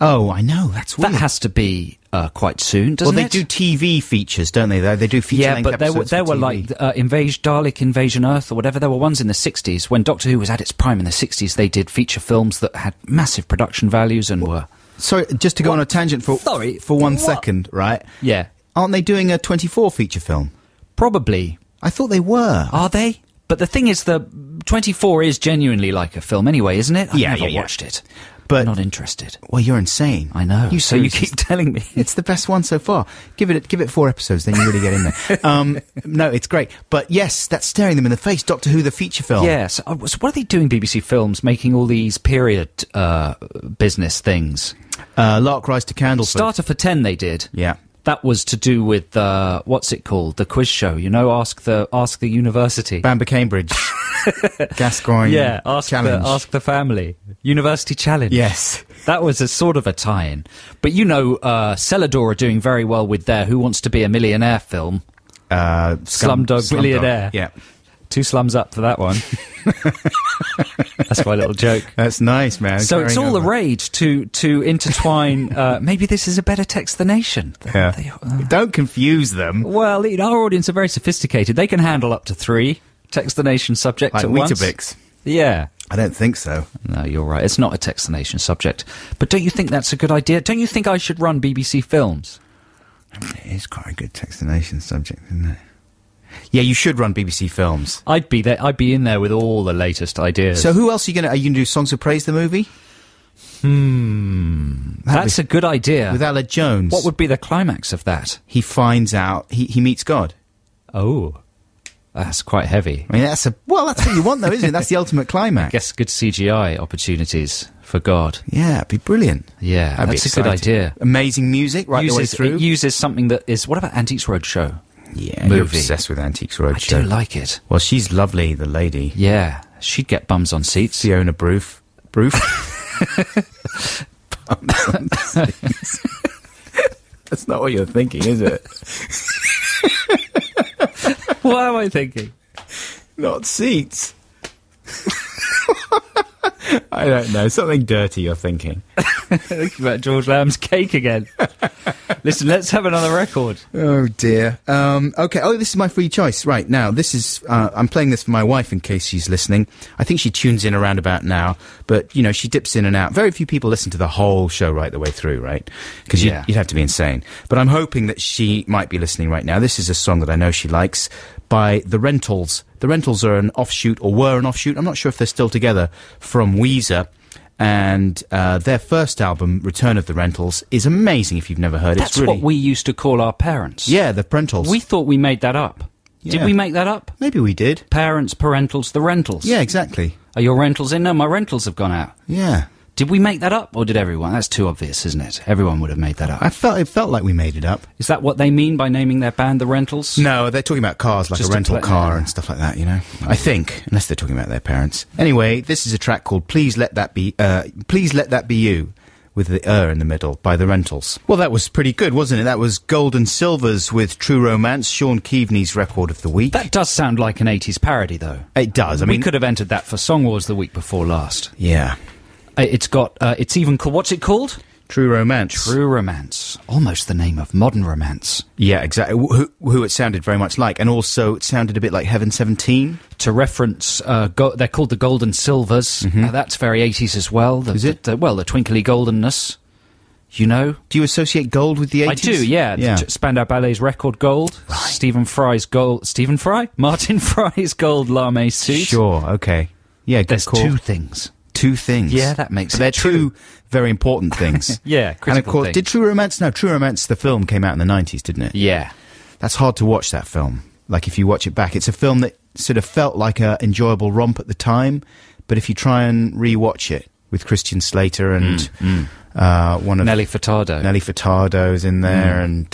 Oh, I know. That's weird. That has to be quite soon, doesn't it? Well, they do TV features, don't they? They do feature-length but episodes there were for like TV. Dalek Invasion Earth or whatever. There were ones in the 60s when Doctor Who was at its prime in the 60s. They did feature films that had massive production values and were. Sorry, just to go on a tangent for 1 second, right? Yeah, Aren't they doing a 24 feature film? probably. I thought they were. Are they? But the thing is, the 24 is genuinely like a film anyway, isn't it? I've never watched it. But I'm not interested. Well, you're insane. I know. You So you keep telling me. It's the best one so far. Give it 4 episodes, then you really get in there. No, it's great. But yes, that's staring them in the face. Doctor Who, the feature film. Yes. So what are they doing, BBC Films, making all these period business things? Lark Rise to Candleford. Starter for 10 they did. Yeah. That was to do with, what's it called? The quiz show, you know, Ask the University. Bamber Cambridge. Gascoigne. Yeah, Challenge. Ask the Family. University Challenge. Yes. That was a sort of a tie-in. But you know, Celador are doing very well with their Who Wants to Be a Millionaire film. Slumdog Millionaire. Yeah. 2 slums up for that one. That's my little joke. That's nice, man. So it's Carrying all the over. rage to intertwine. Maybe this is a better text than Nation. Yeah. Don't confuse them. Well, our audience are very sophisticated. They can handle up to 3 text the Nation subjects Like at once. Weetabix. Yeah. I don't think so. No, you're right. It's not a text the Nation subject. But don't you think that's a good idea? Don't you think I should run BBC Films? It is quite a good Textination subject, isn't it? Yeah, you should run BBC Films. I'd be there. I'd be in there with all the latest ideas. So who else are you going to do? Songs of Praise the movie? That's a good idea. With Aled Jones. What would be the climax of that? He finds out, he meets God. Oh, that's quite heavy. I mean, that's what you want though, isn't it? That's the ultimate climax. I guess good CGI opportunities for God. Yeah, it'd be brilliant. Yeah, That'd be that's a good exciting. idea. Amazing music right the way through. It uses something that is... What about Antiques Roadshow? Yeah, movie. you're obsessed with Antiques I Roadshow. do like it. Well, she's lovely, the lady. Yeah, she'd get bums on seats. Fiona Broof. Bums on seats. That's not what you're thinking, is it? What am I thinking? Not seats. I don't know. Something dirty you're thinking. Thinking about George Lamb's cake again. Listen, let's have another record. Oh, dear. Okay. Oh, this is my free choice. Right. Now, this is... I'm playing this for my wife in case she's listening. I think she tunes in around about now. But, you know, she dips in and out. Very few people listen to the whole show right the way through, right? Because Yeah. you'd have to be insane. But I'm hoping that she might be listening right now. This is a song that I know she likes by The Rentals. The Rentals are an offshoot, or were an offshoot. I'm not sure if they're still together, from Weezer. And their first album, Return of the Rentals, is amazing if you've never heard it. That's what we used to call our parents. Yeah, the Rentals. We thought we made that up. Did Yeah. we make that up? Maybe we did. Parents, parentals, the rentals. Yeah, exactly. Are your rentals in? No, my rentals have gone out. Yeah. Did we make that up, or did everyone? That's too obvious, isn't it? Everyone would have made that up. It felt like we made it up. Is that what they mean by naming their band the Rentals? No, they're talking about cars, like Just a a rental pla- car and stuff like that, you know. I think, unless they're talking about their parents. Anyway, this is a track called Please Let That Be You, with the in the middle, by The Rentals. Well, that was pretty good, wasn't it? That was Gold and Silvers with True Romance, Sean Keaveney's record of the week. That does sound like an 80s parody, though. It does. I mean, we could have entered that for Song Wars the week before last. Yeah. It's got, it's even called, what's it called? True Romance. True Romance. Almost the name of modern romance. Yeah, exactly. Who it sounded very much like. And also, it sounded a bit like Heaven 17. To reference, they're called the Gold and Silvers. That's very 80s as well. Is it? The twinkly goldenness. You know? Do you associate gold with the 80s? I do, yeah. Yeah. Spandau Ballet's record gold. Right. Stephen Fry's gold. Stephen Fry? Martin Fry's gold lame suit. Sure, okay. Yeah, good There's call. 2 things. 2 things. Yeah, that makes But they're it true. 2 very important things. Yeah, And of critical course, things. did True Romance... No, True Romance, the film, came out in the 90s, didn't it? Yeah. That's hard to watch, that film. Like, if you watch it back. It's a film that sort of felt like a enjoyable romp at the time, but if you try and re-watch it with Christian Slater and one of... Nelly Furtado. Nelly Furtado's in there, and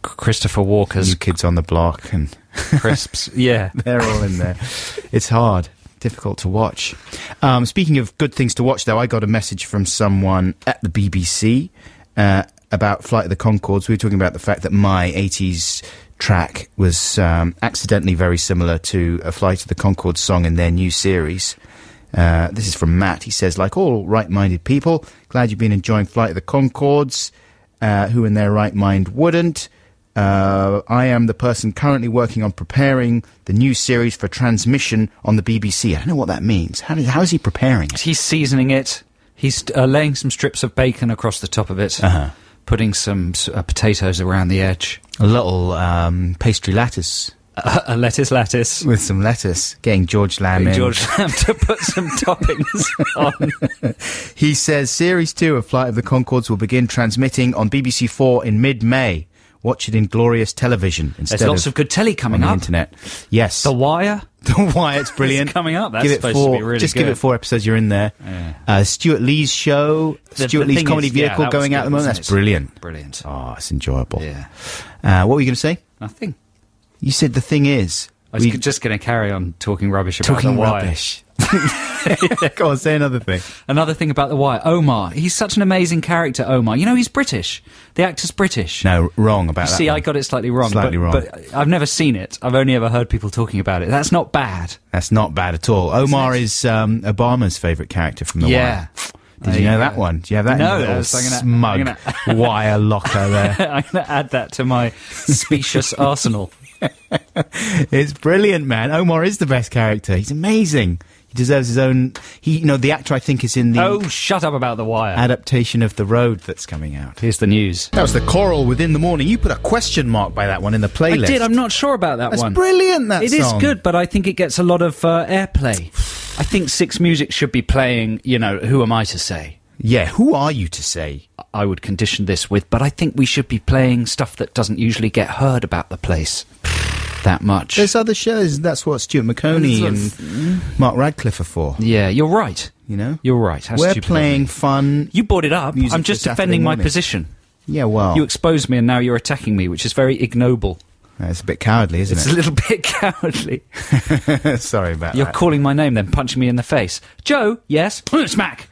Christopher Walker's New Kids on the Block, and crisps. Yeah. they're all in there. It's hard. Difficult to watch. Speaking of good things to watch, though, I got a message from someone at the BBC about Flight of the Conchords. We were talking about the fact that my 80s track was accidentally very similar to a Flight of the Conchords song in their new series, This is from Matt. He says, like all right-minded people, glad you've been enjoying Flight of the Conchords. Who in their right mind wouldn't? I am the person currently working on preparing the new series for transmission on the BBC. I don't know what that means. How is he preparing it? He's seasoning it. He's laying some strips of bacon across the top of it, putting some potatoes around the edge. A little pastry lattice. A lattice. With some lettuce. Getting George Lamb in. George Lamb to put some toppings on. He says, Series 2 of Flight of the Conchords will begin transmitting on BBC 4 in mid-May. Watch it in glorious television instead. There's lots of good telly coming on up. The internet. Yes. The Wire. The Wire, it's brilliant. It's coming up. That's supposed to be really just good. Give it 4 episodes, you're in there. Yeah. Stuart Lee's show, Stuart Lee's comedy vehicle going out at the moment. That's brilliant. Brilliant. Oh, it's enjoyable. Yeah. What were you going to say? Nothing. You said the thing is... I was just going to carry on talking rubbish about The Wire. Rubbish. Go on, say another thing. Another thing about The Wire. Omar. He's such an amazing character, Omar. You know, he's British. The actor's British. No, wrong about that. See, one. I got it slightly wrong. Slightly wrong. But I've never seen it. I've only ever heard people talking about it. That's not bad. That's not bad at all. Omar is Obama's favourite character from The Wire. Did you know that one? Do you have that no, in your little smug wire locker there? I'm going to add that to my specious arsenal. It's brilliant, man. Omar is the best character. He's amazing. He deserves his own... the actor, I think, is in the... Oh, shut up about The Wire. Adaptation of The Road that's coming out. Here's the news. That was the Coral Within the Morning. You put a question mark by that one in the playlist. I did. I'm not sure about that one. That's brilliant, that song. It is good, but I think it gets a lot of airplay. I think Six Music should be playing, Who Am I to Say? Yeah, who are you to say? I would condition this with, but I think we should be playing stuff that doesn't usually get heard about the place that much. There's other shows. That's what Stuart McConey and Mark Radcliffe are for. Yeah, you're right. You're right. How We're stupid playing fun. You brought it up. Music I'm just for Saturday defending my morning. position. Yeah, well... You exposed me and now you're attacking me, which is very ignoble. It's a bit cowardly, isn't It's it? a little bit cowardly. Sorry about You're that. calling my name, then punching me in the face. Joe, yes. Smack.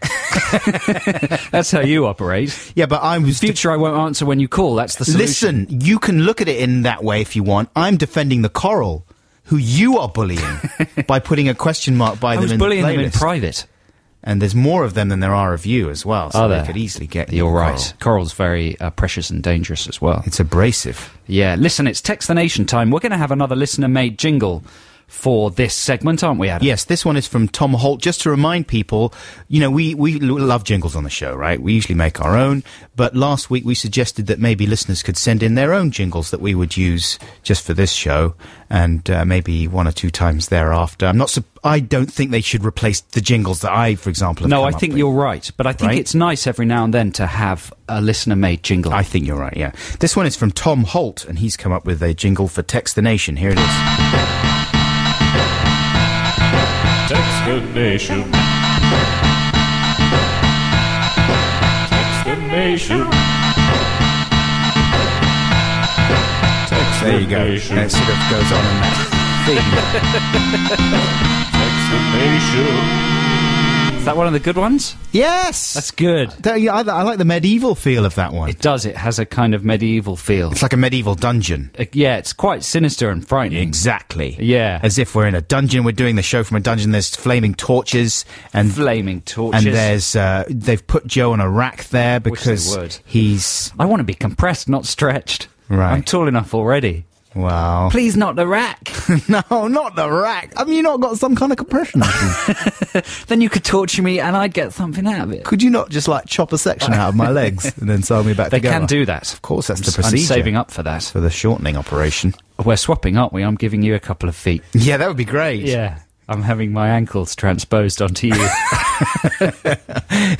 That's how you operate. Yeah, but I was... Future, I won't answer when you call. That's the solution. Listen, you can look at it in that way if you want. I'm defending the Coral, who you are bullying by putting a question mark by them in the playlist. I was bullying them in private. And there's more of them than there are of you as well, so they could easily get you. You're right. Coral's very precious and dangerous as well. It's abrasive. Yeah, listen, it's Text the Nation time. We're going to have another listener-made jingle for this segment, aren't we, Adam? Yes, this one is from Tom Holt. Just to remind people, we love jingles on the show, right? We usually make our own, but last week we suggested that maybe listeners could send in their own jingles that we would use just for this show, and maybe one or two times thereafter. I don't think they should replace the jingles that I, for example, have No, come I up think with. you're right, but I think it's nice every now and then to have a listener-made jingle. I think you're right, yeah. This one is from Tom Holt, and he's come up with a jingle for Text the Nation. Here it is. Text the Nation. Text the Nation. Text There the you go. Nation. And it sort of goes on in that Text the Nation. Is that one of the good ones? Yes! That's good. I like the medieval feel of that one. It does. It has a kind of medieval feel. It's like a medieval dungeon. Yeah, it's quite sinister and frightening. Exactly. Yeah. As if we're in a dungeon. We're doing the show from a dungeon. There's flaming torches. And Flaming torches. And there's they've put Joe on a rack there because they would. he's... I want to be compressed, not stretched. Right. I'm tall enough already. Wow. Please, not the rack. No, not the rack. Have you not got some kind of compression? Then you could torture me and I'd get something out of it. Could you not just chop a section out of my legs and then sew me back They together? can do that. Of course, that's the I'm procedure. saving up for that. For the shortening operation. We're swapping, aren't we? I'm giving you a couple of feet. Yeah, that would be great. Yeah. I'm having my ankles transposed onto you.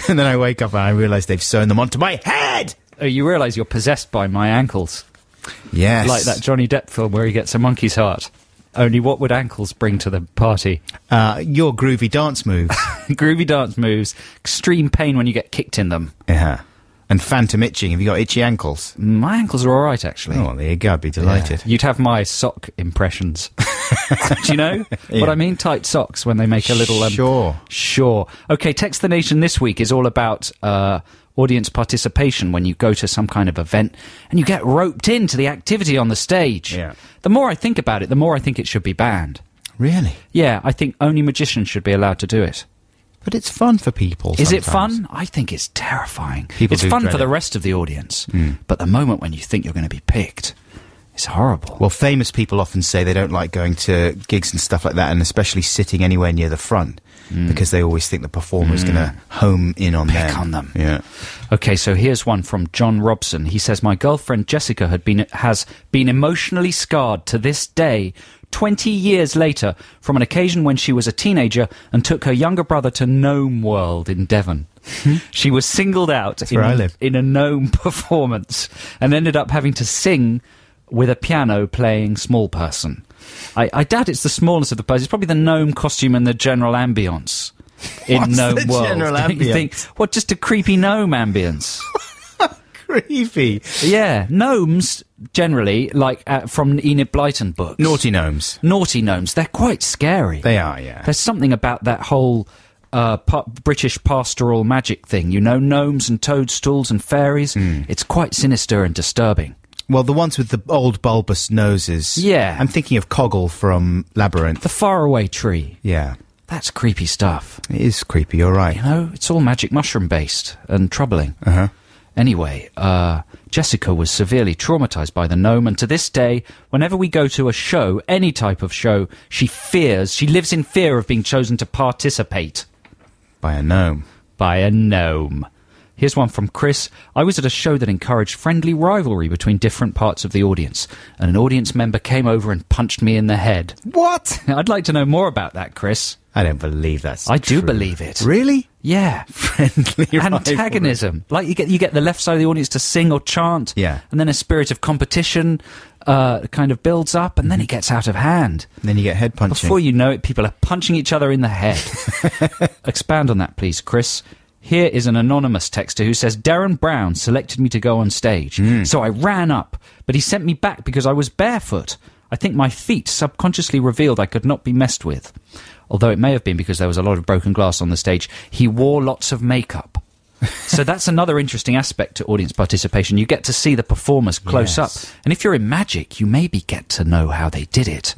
And then I wake up and I realise they've sewn them onto my head! Oh, you realise you're possessed by my ankles. Yes. Like that Johnny Depp film where he gets a monkey's heart. Only what would ankles bring to the party? Your groovy dance moves. Groovy dance moves. Extreme pain when you get kicked in them. Yeah. And phantom itching. Have you got itchy ankles? My ankles are all right, actually. Oh, there you go. I'd be delighted. Yeah. You'd have my sock impressions. Do you know what I mean? Tight socks when they make a little... Sure. Okay, Text the Nation this week is all about... audience participation when you go to some kind of event and you get roped into the activity on the stage. Yeah. The more I think about it, the more I think it should be banned. Really? Yeah, I think only magicians should be allowed to do it. But it's fun for people. Is it sometimes. fun? I think it's terrifying. People It's do fun dread for the it. rest of the audience. But the moment when you think you're going to be picked, it's horrible. Well, famous people often say they don't like going to gigs and stuff like that, and especially sitting anywhere near the front, because they always think the performer's going to home in on Pick on them. Yeah. Okay, so here's one from John Robson. He says, my girlfriend Jessica has been emotionally scarred to this day, 20 years later, from an occasion when she was a teenager and took her younger brother to Gnome World in Devon. She was singled out where I live. in a gnome performance and ended up having to sing with a piano playing small person. I doubt it's the smallness of the person. It's probably the gnome costume and the general ambience in What's Gnome the World. general Don't you think, ambience? what, just a creepy gnome ambience? Creepy. Yeah, gnomes generally, like from Enid Blyton books. Naughty gnomes. Naughty gnomes. They're quite scary. They are, yeah. There's something about that whole British pastoral magic thing. You know, gnomes and toadstools and fairies. It's quite sinister and disturbing. Well, the ones with the old bulbous noses. Yeah. I'm thinking of Coggle from Labyrinth. The faraway tree. Yeah. That's creepy stuff. It is creepy, you're right. You know, it's all magic mushroom based and troubling. Uh-huh. Anyway, Jessica was severely traumatized by the gnome, and to this day, whenever we go to a show, any type of show, she lives in fear of being chosen to participate By a gnome. by a gnome. Here's one from Chris. I was at a show that encouraged friendly rivalry between different parts of the audience, and an audience member came over and punched me in the head. What? I'd like to know more about that, Chris. I don't believe that's I do true. believe it. Really? Yeah. Friendly Antagonism. Like you get the left side of the audience to sing or chant, Yeah. and then a spirit of competition kind of builds up, and then it gets out of hand. And then you get head punching. Before you know it, people are punching each other in the head. Expand on that, please, Chris. Here is an anonymous texter who says, Darren Brown selected me to go on stage, so I ran up, but he sent me back because I was barefoot. I think my feet subconsciously revealed I could not be messed with. Although it may have been because there was a lot of broken glass on the stage. He wore lots of makeup. So that's another interesting aspect to audience participation. You get to see the performers close Yes. up. And if you're in magic, you maybe get to know how they did it,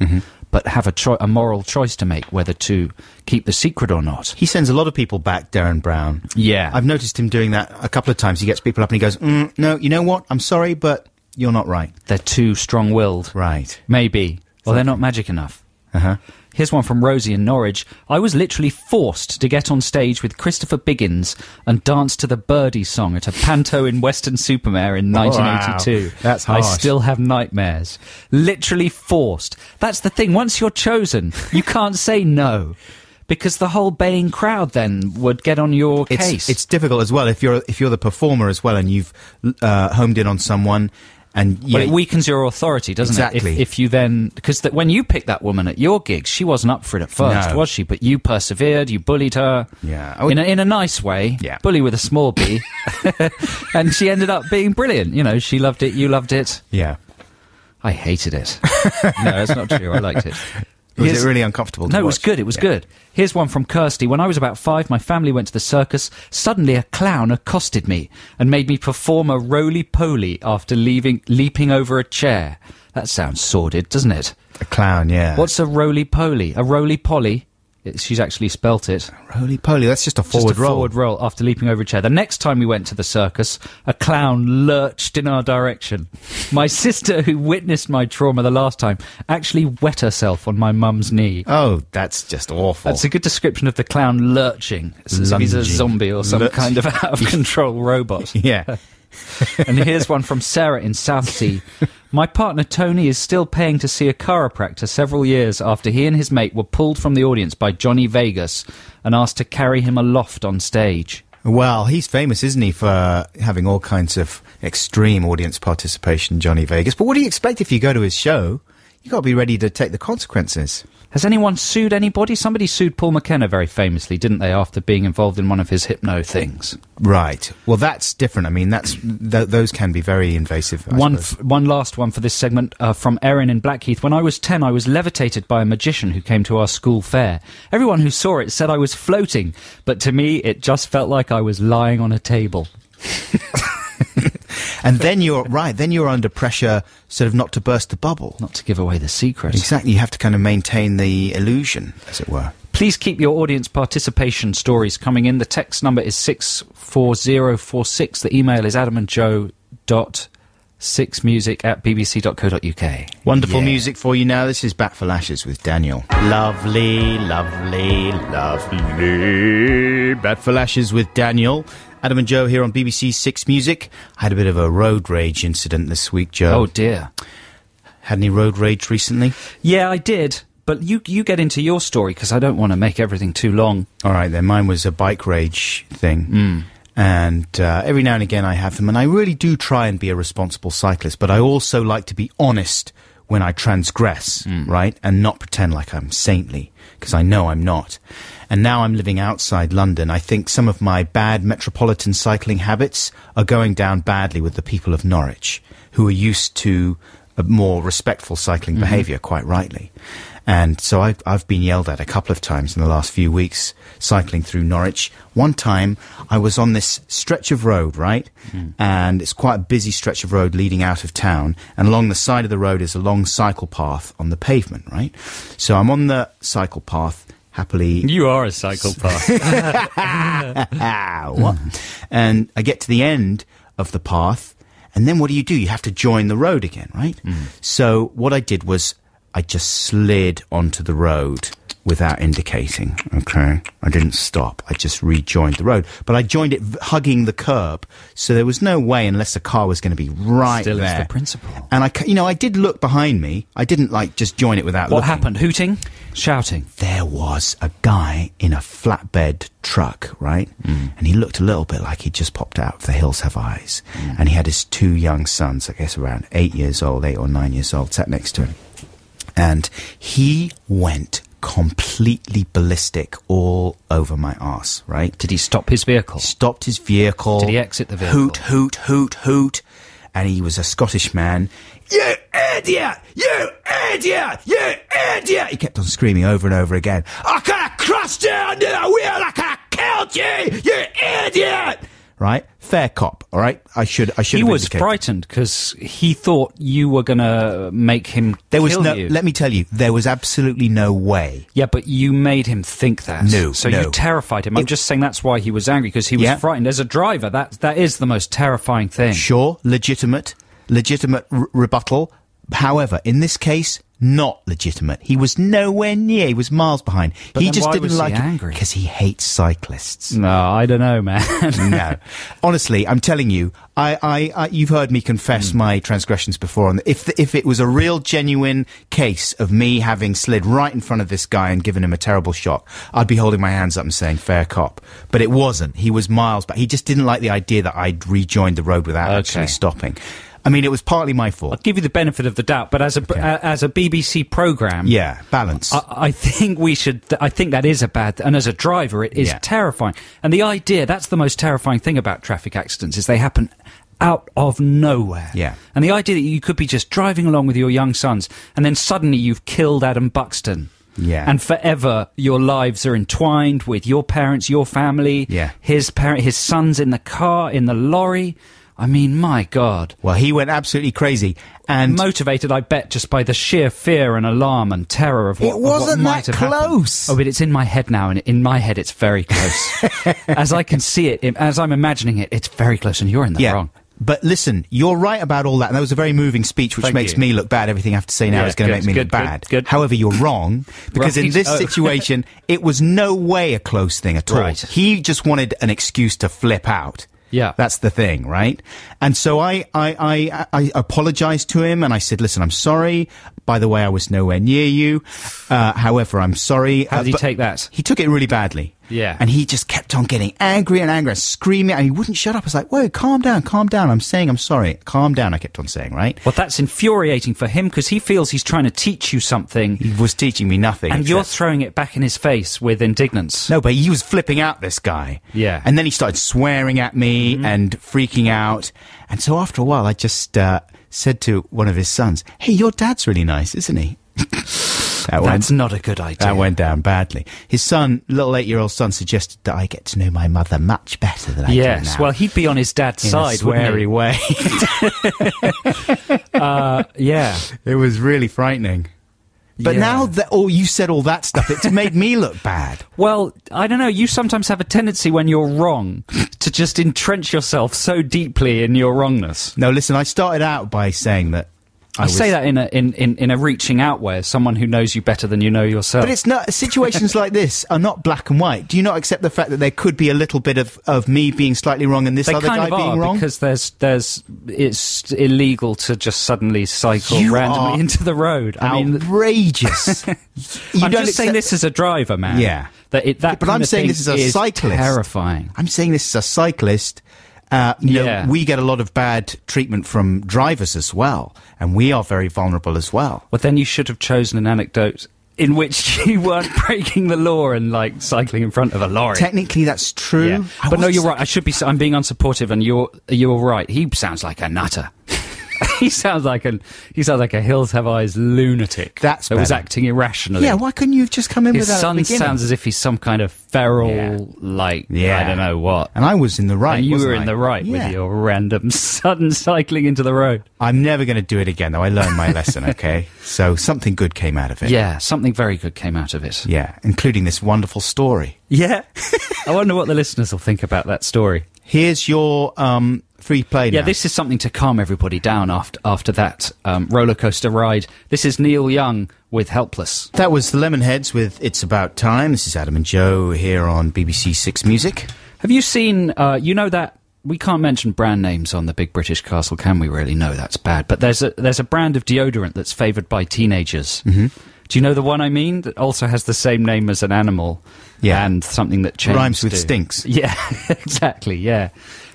but have a moral choice to make whether to keep the secret or not. He sends a lot of people back, Darren Brown. Yeah. I've noticed him doing that a couple of times. He gets people up and he goes, no, you know what? I'm sorry, but you're not right. They're too strong-willed. Right. Maybe. Or they're not magic enough. Uh-huh. Here's one from Rosie in Norwich. I was literally forced to get on stage with Christopher Biggins and dance to the Birdie song at a panto in Weston-super-Mare in 1982. Wow. That's I harsh. still have nightmares. Literally forced. That's the thing. Once you're chosen, you can't say no. Because the whole baying crowd then would get on your case. It's difficult as well if you're the performer as well and you've homed in on someone and Well, it weakens your authority, doesn't Exactly. it? If you then... Because when you picked that woman at your gigs, she wasn't up for it at first, No. was she? But you persevered, you bullied her. Yeah. Oh, In a nice way. Yeah. Bully with a small b. And she ended up being brilliant. You know, she loved it, you loved it. yeah. I hated it. No, that's not true. I liked it. Was Here's- it really uncomfortable to No, it was watch? good. It was Yeah. good. Here's one from Kirsty. When I was about 5, my family went to the circus. Suddenly, a clown accosted me and made me perform a roly-poly after leaping over a chair. That sounds sordid, doesn't it? A clown, yeah. What's a roly-poly? A roly-poly? She's actually spelt it. roly-poly? That's just a forward Just a roll. forward roll after leaping over a chair. The next time we went to the circus, a clown lurched in our direction. My sister, who witnessed my trauma the last time, actually wet herself on my mum's knee. Oh, that's just awful. That's a good description of the clown lurching. It's as if he's a Lunging. zombie or some Lurch. kind of out-of-control robot. Yeah. And here's one from Sarah in Southsea. My partner Tony is still paying to see a chiropractor several years after he and his mate were pulled from the audience by Johnny Vegas and asked to carry him aloft on stage. Well, he's famous, isn't he, for having all kinds of extreme audience participation, Johnny Vegas. But what do you expect if you go to his show? You've got to be ready to take the consequences. Has anyone sued anybody? Somebody sued Paul McKenna very famously, didn't they, after being involved in one of his hypno things? Right. Well, that's different. I mean, those can be very invasive. I suppose. One last one for this segment from Erin in Blackheath. When I was 10, I was levitated by a magician who came to our school fair. Everyone who saw it said I was floating, but to me, it just felt like I was lying on a table. And then you're right. Then you're under pressure, sort of not to burst the bubble. Not to give away the secret. Exactly. You have to kind of maintain the illusion, as it were. Please keep your audience participation stories coming in. The text number is 64046. The email is adamandjoe.6music@bbc.co.uk. Wonderful music for you now. This is Bat for Lashes with Daniel. Lovely, lovely, lovely. Bat for Lashes with Daniel. Adam and Joe here on BBC Six Music. I had a bit of a road rage incident this week, Joe. Oh, dear. Had any road rage recently? Yeah, I did. But you get into your story, because I don't want to make everything too long. All right, then. Mine was a bike rage thing. And every now and again I have them. And I really do try and be a responsible cyclist. But I also like to be honest when I transgress, right? And not pretend like I'm saintly, because I know I'm not. And now I'm living outside London. I think some of my bad metropolitan cycling habits are going down badly with the people of Norwich, who are used to a more respectful cycling behaviour, quite rightly. And so I've been yelled at a couple of times in the last few weeks cycling through Norwich. One time I was on this stretch of road, right? And it's quite a busy stretch of road leading out of town. And along the side of the road is a long cycle path on the pavement, right? So I'm on the cycle path, happily. You are a psychopath. What? And I get to the end of the path. And then what do? You have to join the road again, right? So what I did was I just slid onto the road without indicating, okay? I didn't stop. I just rejoined the road. But I joined it hugging the curb, so there was no way, unless a car was going to be right Still there. Still is the principle. And I did look behind me. I didn't, just join it without looking. What happened? Hooting? Shouting? There was a guy in a flatbed truck, right? And he looked a little bit like he'd just popped out of The Hills Have Eyes. And he had his two young sons, I guess around 8 or 9 years old, sat next to him. And he went completely ballistic all over my arse, right? Did he stop his vehicle? Stopped his vehicle. Did he exit the vehicle? Hoot, hoot, hoot, hoot. And he was a Scottish man. You idiot! You idiot! You idiot! He kept on screaming over and over again. I could have crushed you under the wheel! I could have killed you! You idiot! Right? Fair cop, all right? I should He was frightened because he thought you were going to make him kill you. Let me tell you, there was absolutely no way. Yeah, but you made him think that. No. You terrified him. I'm just saying that's why he was angry, because he was frightened. As a driver, that is the most terrifying thing. Sure, legitimate rebuttal. However, in this case, not legitimate. He was nowhere near. He was miles behind. But he just why didn't was like he it angry? because he hates cyclists. No, I don't know, man. No, honestly, I'm telling you, you've heard me confess my transgressions before. And if it was a real, genuine case of me having slid right in front of this guy and given him a terrible shock, I'd be holding my hands up and saying fair cop. But it wasn't. He was miles back. He just didn't like the idea that I'd rejoined the road without actually stopping. I mean, it was partly my fault. I'll give you the benefit of the doubt, but as a BBC programme... Yeah, balance. I think we should... I think that is a bad... And as a driver, it is terrifying. And the idea, that's the most terrifying thing about traffic accidents, is they happen out of nowhere. Yeah. And the idea that you could be just driving along with your young sons, and then suddenly you've killed Adam Buxton. Yeah. And forever your lives are entwined with your parents, your family, his sons in the car, in the lorry... I mean, my God. Well, he went absolutely crazy. And motivated, I bet, just by the sheer fear and alarm and terror of what might have happened. Close. Oh, but it's in my head now, and in my head it's very close. As I can see it, as I'm imagining it, it's very close, and you're in the wrong. But listen, you're right about all that, and that was a very moving speech, which makes me look bad. Everything I have to say now is going to make me look bad. Good. However, you're wrong, because in this situation, it was no way a close thing at all. Right. He just wanted an excuse to flip out. Yeah. That's the thing, right? And so I apologized to him and I said, listen, I'm sorry. By the way, I was nowhere near you. However, I'm sorry. How did he take that? He took it really badly. Yeah. And he just kept on getting angry and screaming, and he wouldn't shut up. I was like, whoa, calm down. I'm saying I'm sorry. Calm down, I kept on saying, right? Well, that's infuriating for him, because he feels he's trying to teach you something. He was teaching me nothing. And you're throwing it back in his face with indignance. No, but he was flipping out, this guy. Yeah. And then he started swearing at me and freaking out. And so after a while, I just said to one of his sons, hey, your dad's really nice, isn't he? That's not a good idea. That went down badly. His son, little 8-year-old son, suggested that I get to know my mother much better than I do now. Yes, well, he'd be on his dad's side, wouldn't he? Way. Yeah. It was really frightening. But Yeah. now that you said all that stuff, it's made me look bad. Well, I don't know. You sometimes have a tendency when you're wrong to just entrench yourself so deeply in your wrongness. No, listen, I started out by saying that I say that in a reaching out way, as someone who knows you better than you know yourself. But it's not, situations like this are not black and white. Do you not accept the fact that there could be a little bit of me being slightly wrong and this they other kind guy of being are, wrong? because it's illegal to just suddenly cycle You randomly are into the road. I mean, outrageous. You I'm don't just saying accept- this as a driver, man. Yeah. That But kind I'm of saying thing this as a cyclist. Terrifying. I'm saying this is a cyclist. You know, we get a lot of bad treatment from drivers as well, and we are very vulnerable as well. Well, then you should have chosen an anecdote in which you weren't breaking the law and like cycling in front of a lorry. Technically, that's true. Yeah. But no, you're right. I'm being unsupportive, and you're right. He sounds like a nutter. He sounds like a Hills Have Eyes lunatic That's that was better. acting irrationally. Yeah, why couldn't you have just come in His with that? son at the beginning? sounds as if he's some kind of feral, I don't know what. And I was in the right. And you wasn't were I? in the right Yeah. with your random son cycling into the road. I'm never going to do it again, though. I learned my lesson. Okay, so something good came out of it. Yeah, something very good came out of it. Yeah, including this wonderful story. Yeah. I wonder what the listeners will think about that story. Here's your free play. Yeah, now. this is something to calm everybody down after that roller coaster ride. This is Neil Young with Helpless. That was the Lemonheads with It's About Time. This is Adam and Joe here on BBC Six Music. Have you seen, you know that, we can't mention brand names on the Big British Castle, can we really? No, that's bad. But there's a brand of deodorant that's favoured by teenagers. Mm-hmm. Do you know the one I mean? That also has the same name as an animal. Yeah. And something that chains Rhymes with do. stinks. Yeah, exactly, yeah.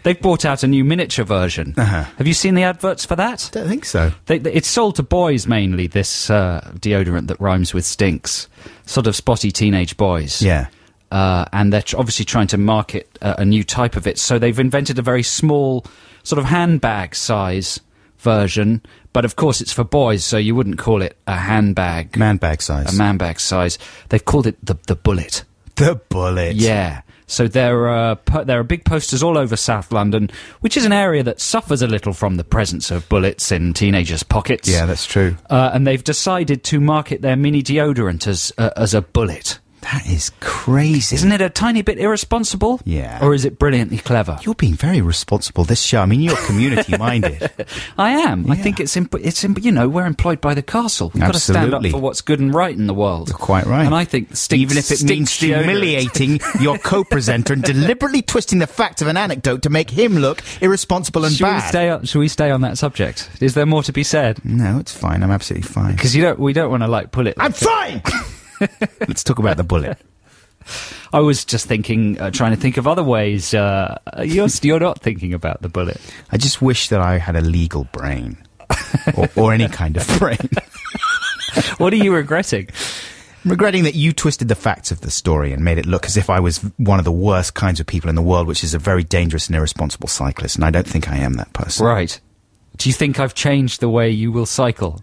They've brought out a new miniature version. Uh-huh. Have you seen the adverts for that? Don't think so. It's sold to boys mainly, this deodorant that rhymes with stinks. Sort of spotty teenage boys. Yeah. And they're obviously trying to market a new type of it. So they've invented a very small, sort of handbag size version. But of course it's for boys, so you wouldn't call it a handbag. Man-bag size. A man-bag size. They've called it the Bullet. The Bullet. Yeah. So there are big posters all over South London, which is an area that suffers a little from the presence of bullets in teenagers' pockets. Yeah, that's true. And they've decided to market their mini deodorant as a bullet. That is crazy. Isn't it a tiny bit irresponsible? Yeah. Or is it brilliantly clever? You're being very responsible this show. I mean, you're community-minded. I am. I Yeah. think it's you know, we're employed by the castle. We've got to stand up Absolutely. for what's good and right in the world. You're quite right. And I think Even if it means humiliating your co-presenter and deliberately twisting the facts of an anecdote to make him look irresponsible and bad. Should we stay on that subject? Is there more to be said? No, it's fine. I'm absolutely fine. Because we don't want to like pull it. I'm fine! Let's talk about the Bullet. I was just thinking, trying to think of other ways. You're not thinking about the Bullet. I just wish that I had a legal brain. or any kind of brain. What are you regretting? I'm regretting that you twisted the facts of the story and made it look as if I was one of the worst kinds of people in the world, which is a very dangerous and irresponsible cyclist, and I don't think I am that person. Right. Do you think I've changed the way you will cycle?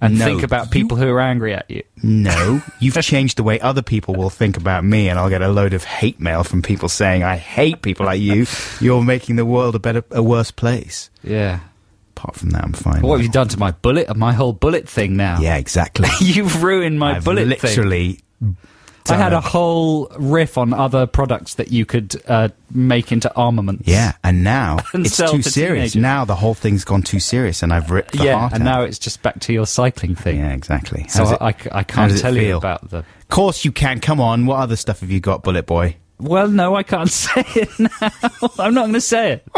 And No, think about people who are angry at you? No, you've changed the way other people will think about me, and I'll get a load of hate mail from people saying, I hate people like you. You're making the world a worse place. Yeah. Apart from that, I'm fine. What have you done to my bullet? My whole bullet thing now. Yeah, exactly. You've ruined my I've bullet thing. literally I had a whole riff on other products that you could make into armaments. Yeah, and now And it's sell too to serious. teenagers. Now the whole thing's gone too serious, and I've ripped the heart and out. now it's just back to your cycling thing. Yeah, exactly. So How's I how can't does it tell you feel? about the... Of course you can. Come on. What other stuff have you got, Bullet Boy? Well, no, I can't say it now. I'm not going to say it.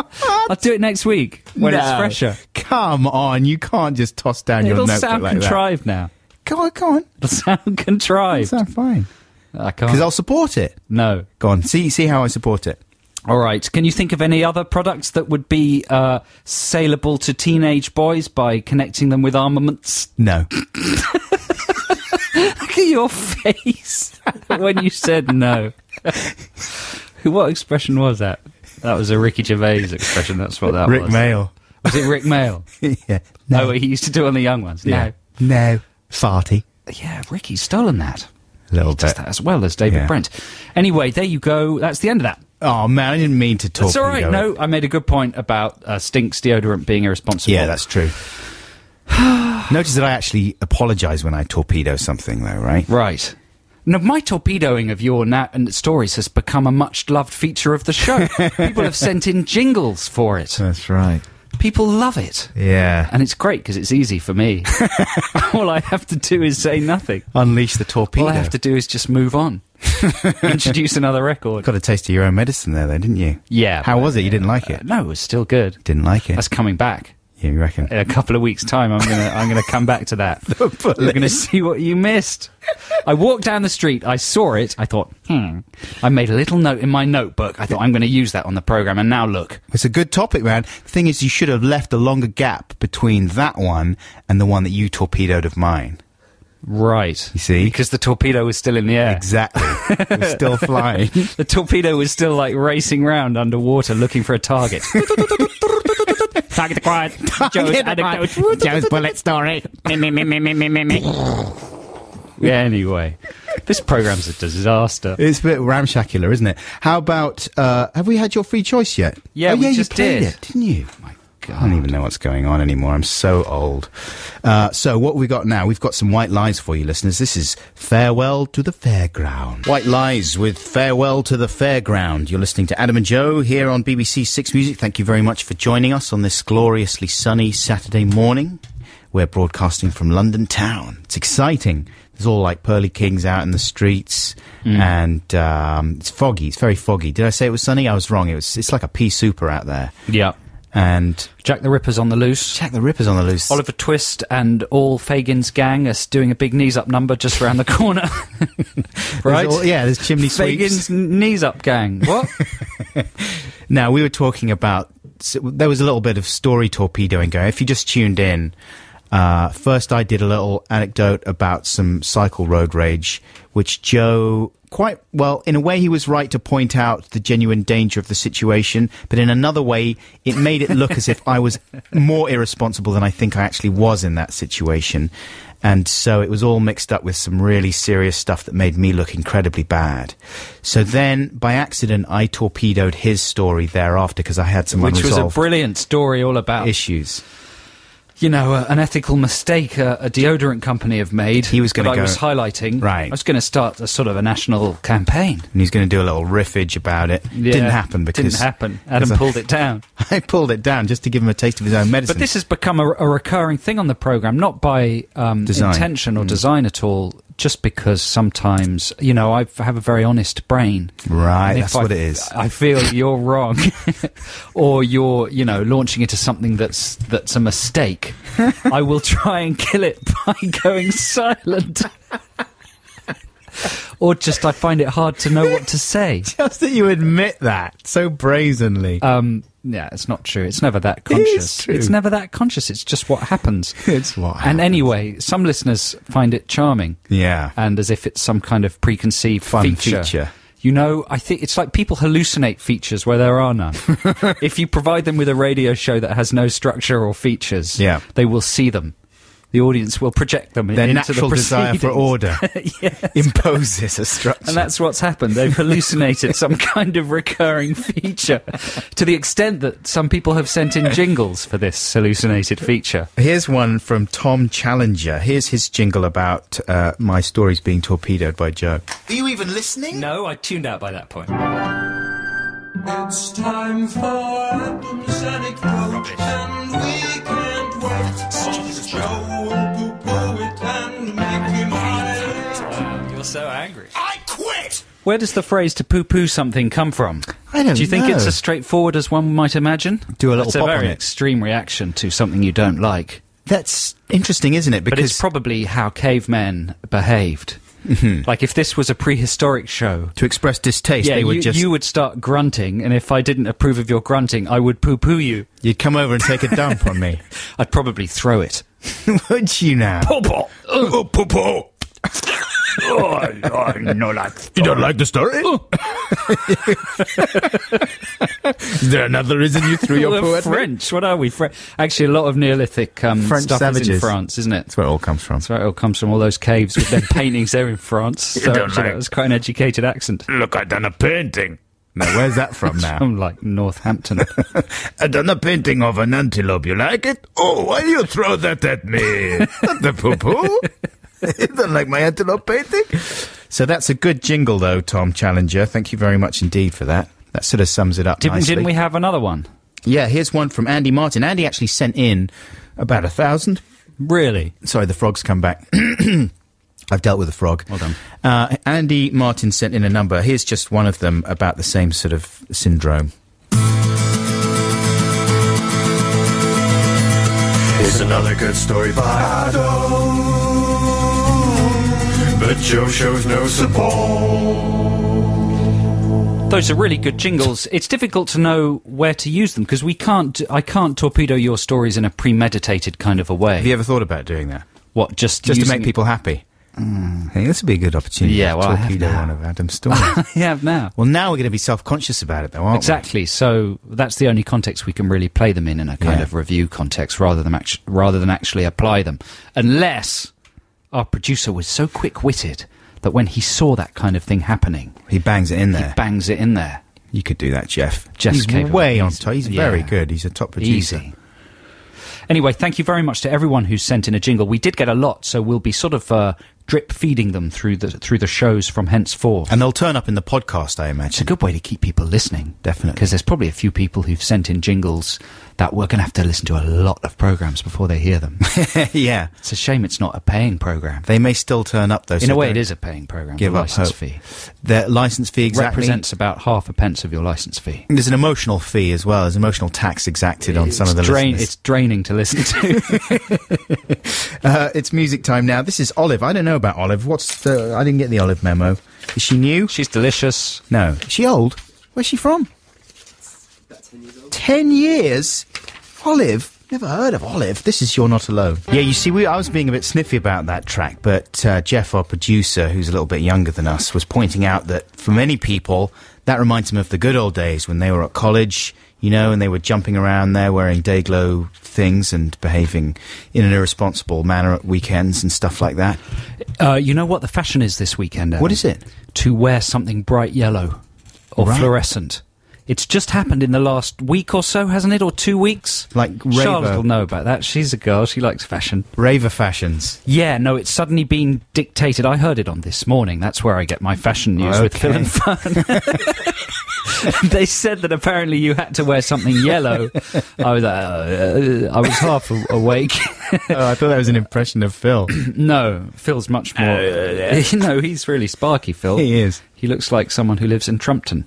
I'll do it next week when it's No. fresher. Come on. You can't just toss down your It'll notebook sound like contrived now. that. Come on. It'll sound It'll contrived. sound fine. I Because can't. I'll support it. No. Go on. See how I support it. All right. Can you think of any other products that would be saleable to teenage boys by connecting them with armaments? No. Look at your face when you said no. What expression was that? That was a Ricky Gervais expression. That's what that Rick was. Mail. Was it Rick Mail? Yeah. No, he used to do it on the young ones. Yeah. No. Farty. No. Yeah, Ricky's stolen that. A little Does bit. that as well as David Yeah. Brent. Anyway, there you go. That's the end of that. Oh, man. I didn't mean to talk. That's all right. No, I made a good point about Stinks deodorant being irresponsible. Yeah, that's true. Notice that I actually apologise when I torpedo something, though, right? Right. No, my torpedoing of your stories has become a much-loved feature of the show. People have sent in jingles for it. That's right. People love it. Yeah. And it's great because it's easy for me. All I have to do is say nothing. Unleash the torpedo. All I have to do is just move on. Introduce another record. Got a taste of your own medicine there, though, didn't you? Yeah. How was it? You didn't like it? No, it was still good. Didn't like it? That's coming back. Yeah, you reckon? In a couple of weeks' time, I'm gonna come back to that. You're gonna see what you missed. I walked down the street, I saw it, I thought, I made a little note in my notebook. I thought, I'm gonna use that on the programme, and now look. It's a good topic, man. The thing is, you should have left a longer gap between that one and the one that you torpedoed of mine. Right. You see? Because the torpedo was still in the air. Exactly. It was still flying. The torpedo was still, like, racing round underwater looking for a target. Target acquired. Joe's anecdote. Joe's bullet story. Anyway, this programme's a disaster. It's a bit ramshacular, isn't it? How about, have we had your free choice yet? Yeah, oh, we yeah, just you played did. it, didn't you? My I don't even know what's going on anymore. I'm so old. So what we got now? We've got some White Lies for you, listeners. This is Farewell to the Fairground. White Lies with Farewell to the Fairground. You're listening to Adam and Joe here on BBC Six Music. Thank you very much for joining us on this gloriously sunny Saturday morning. We're broadcasting from London town. It's exciting. There's all like pearly kings out in the streets, and it's foggy. It's very foggy. Did I say it was sunny? I was wrong. It's like a pea super out there. Yeah. And Jack the Ripper's on the loose. Jack the Ripper's on the loose. Oliver Twist and all Fagin's gang are doing a big knees up number just round the corner. Right? There's chimney sweeps. Fagin's knees up gang. What? Now, we were talking about... there was a little bit of story torpedoing going. If you just tuned in, first I did a little anecdote about some cycle road rage, which Joe... quite well, in a way he was right to point out the genuine danger of the situation, but in another way it made it look as if I was more irresponsible than I think I actually was in that situation. And so it was all mixed up with some really serious stuff that made me look incredibly bad. So then, by accident, I torpedoed his story thereafter because I had some Which unresolved was a brilliant story all about issues. You know, an ethical mistake a deodorant company have made. He was going to go... I was highlighting. Right. I was going to start a sort of a national campaign. And he's going to do a little riffage about it. Yeah, Didn't happen because... Didn't happen. Adam pulled it down. I pulled it down just to give him a taste of his own medicine. But this has become a recurring thing on the programme, not by intention or design at all, just because sometimes, you know, I have a very honest brain. Right, And that's what it is. I feel you're wrong, or you're, you know, launching into something that's a mistake, I will try and kill it by going silent. Or just I find it hard to know what to say. Just that you admit that so brazenly. Yeah, it's not true. It's never that conscious. It is true. It's never that conscious. It's just what happens. It's what happens. And anyway, some listeners find it charming. Yeah. And as if it's some kind of preconceived Fun feature. You know, I think it's like people hallucinate features where there are none. If you provide them with a radio show that has no structure or features, they will see them. The audience will project them Their into natural the desire for order imposes a structure. And that's what's happened. They've hallucinated some kind of recurring feature to the extent that some people have sent in jingles for this hallucinated feature. Here's one from Tom Challenger. Here's his jingle about my stories being torpedoed by Joe. Are you even listening? No, I tuned out by that point. It's time for Adam's anecdote, and we can't wait. Cause Joe will poo-poo it and make him high. You're so angry. I quit! Where does the phrase to poo-poo something come from? I don't know. Do you think it's as straightforward as one might imagine? Do a little That's pop a on very it. extreme reaction to something you don't like. That's interesting, isn't it? But it's probably how cavemen behaved. Like if this was a prehistoric show, to express distaste, they would you would start grunting, and if I didn't approve of your grunting, I would poo-poo you. You'd come over and take a dump on me. I'd probably throw it. Would you now? Popo! Oh, Popo! I no like story. You don't like the story? Is there another reason you threw your poo We're at me? French. What are we? Actually, a lot of Neolithic French stuff savages. is in France, isn't it? That's where it all comes from. That's where it all comes from. All those caves with their paintings. They're in France. So don't actually, like- that was quite an educated accent. Look, I done a painting. No, where's that from now? From, like, Northampton. I done a painting of an antelope. You like it? Oh, why do you throw that at me? Not the poo-poo. You don't like my antelope painting? So that's a good jingle, though, Tom Challenger. Thank you very much indeed for that. That sort of sums it up nicely. Didn't we have another one? Yeah, here's one from Andy Martin. Andy actually sent in about 1,000. Really? Sorry, the frog's come back. I've dealt with the frog. Well done. Andy Martin sent in a number. Here's just one of them about the same sort of syndrome. It's another good story by Adam, but Joe shows no support. Those are really good jingles. It's difficult to know where to use them because I can't torpedo your stories in a premeditated kind of a way. Have you ever thought about doing that? What, just to make people happy? I think this would be a good opportunity Yeah, well, to torpedo one of Adam's stories. I have now. Well, now we're going to be self-conscious about it, though, aren't Exactly. So that's the only context we can really play them in a kind of review context rather than actually apply them. Unless our producer was so quick-witted that when he saw that kind of thing happening... He bangs it in there. He bangs it in there. You could do that, Jeff. Jeff's He's capable. way on top. He's very good. He's a top producer. Easy. Anyway, thank you very much to everyone who's sent in a jingle. We did get a lot, so we'll be sort of drip feeding them through the shows from henceforth. And they'll turn up in the podcast, I It's a imagine. good way to keep people listening. Definitely. Because there's probably a few people who've sent in jingles that we're going to have to listen to a lot of programmes before they hear them. Yeah. It's a shame it's not a paying programme. They may still turn up, though. In a way, it is a paying programme. Give the up licence hope. fee. The licence fee exactly Represents about 0.5 of your licence fee. There's an emotional fee as well. There's emotional tax exacted on some of the listeners. It's draining to listen to. It's music time now. This is Olive. I don't know about Olive. I didn't get the Olive memo. Is she new? She's delicious. No. Is she old? Where's she from? About 10 years old. 10 years? Olive? Never heard of Olive. This is You're Not Alone. Yeah, you see, I was being a bit sniffy about that track, but Jeff, our producer, who's a little bit younger than us, was pointing out that for many people, that reminds them of the good old days when they were at college, you know, and they were jumping around there wearing day-glow things and behaving in an irresponsible manner at weekends and stuff like that. You know what the fashion is this weekend, Adam? What is it? To wear something bright yellow or fluorescent. It's just happened in the last week or so, hasn't it? Or 2 weeks? Like Charlotte will raver, know about that. She's a girl. She likes fashion. raver fashions. Yeah, no, it's suddenly been dictated. I heard it on This Morning. That's where I get my fashion news with Phil and Fun. They said that apparently you had to wear something yellow. I was half awake. Oh, I thought that was an impression of Phil. No, Phil's much more... no, he's really sparky, Phil. He is. He looks like someone who lives in Trumpton.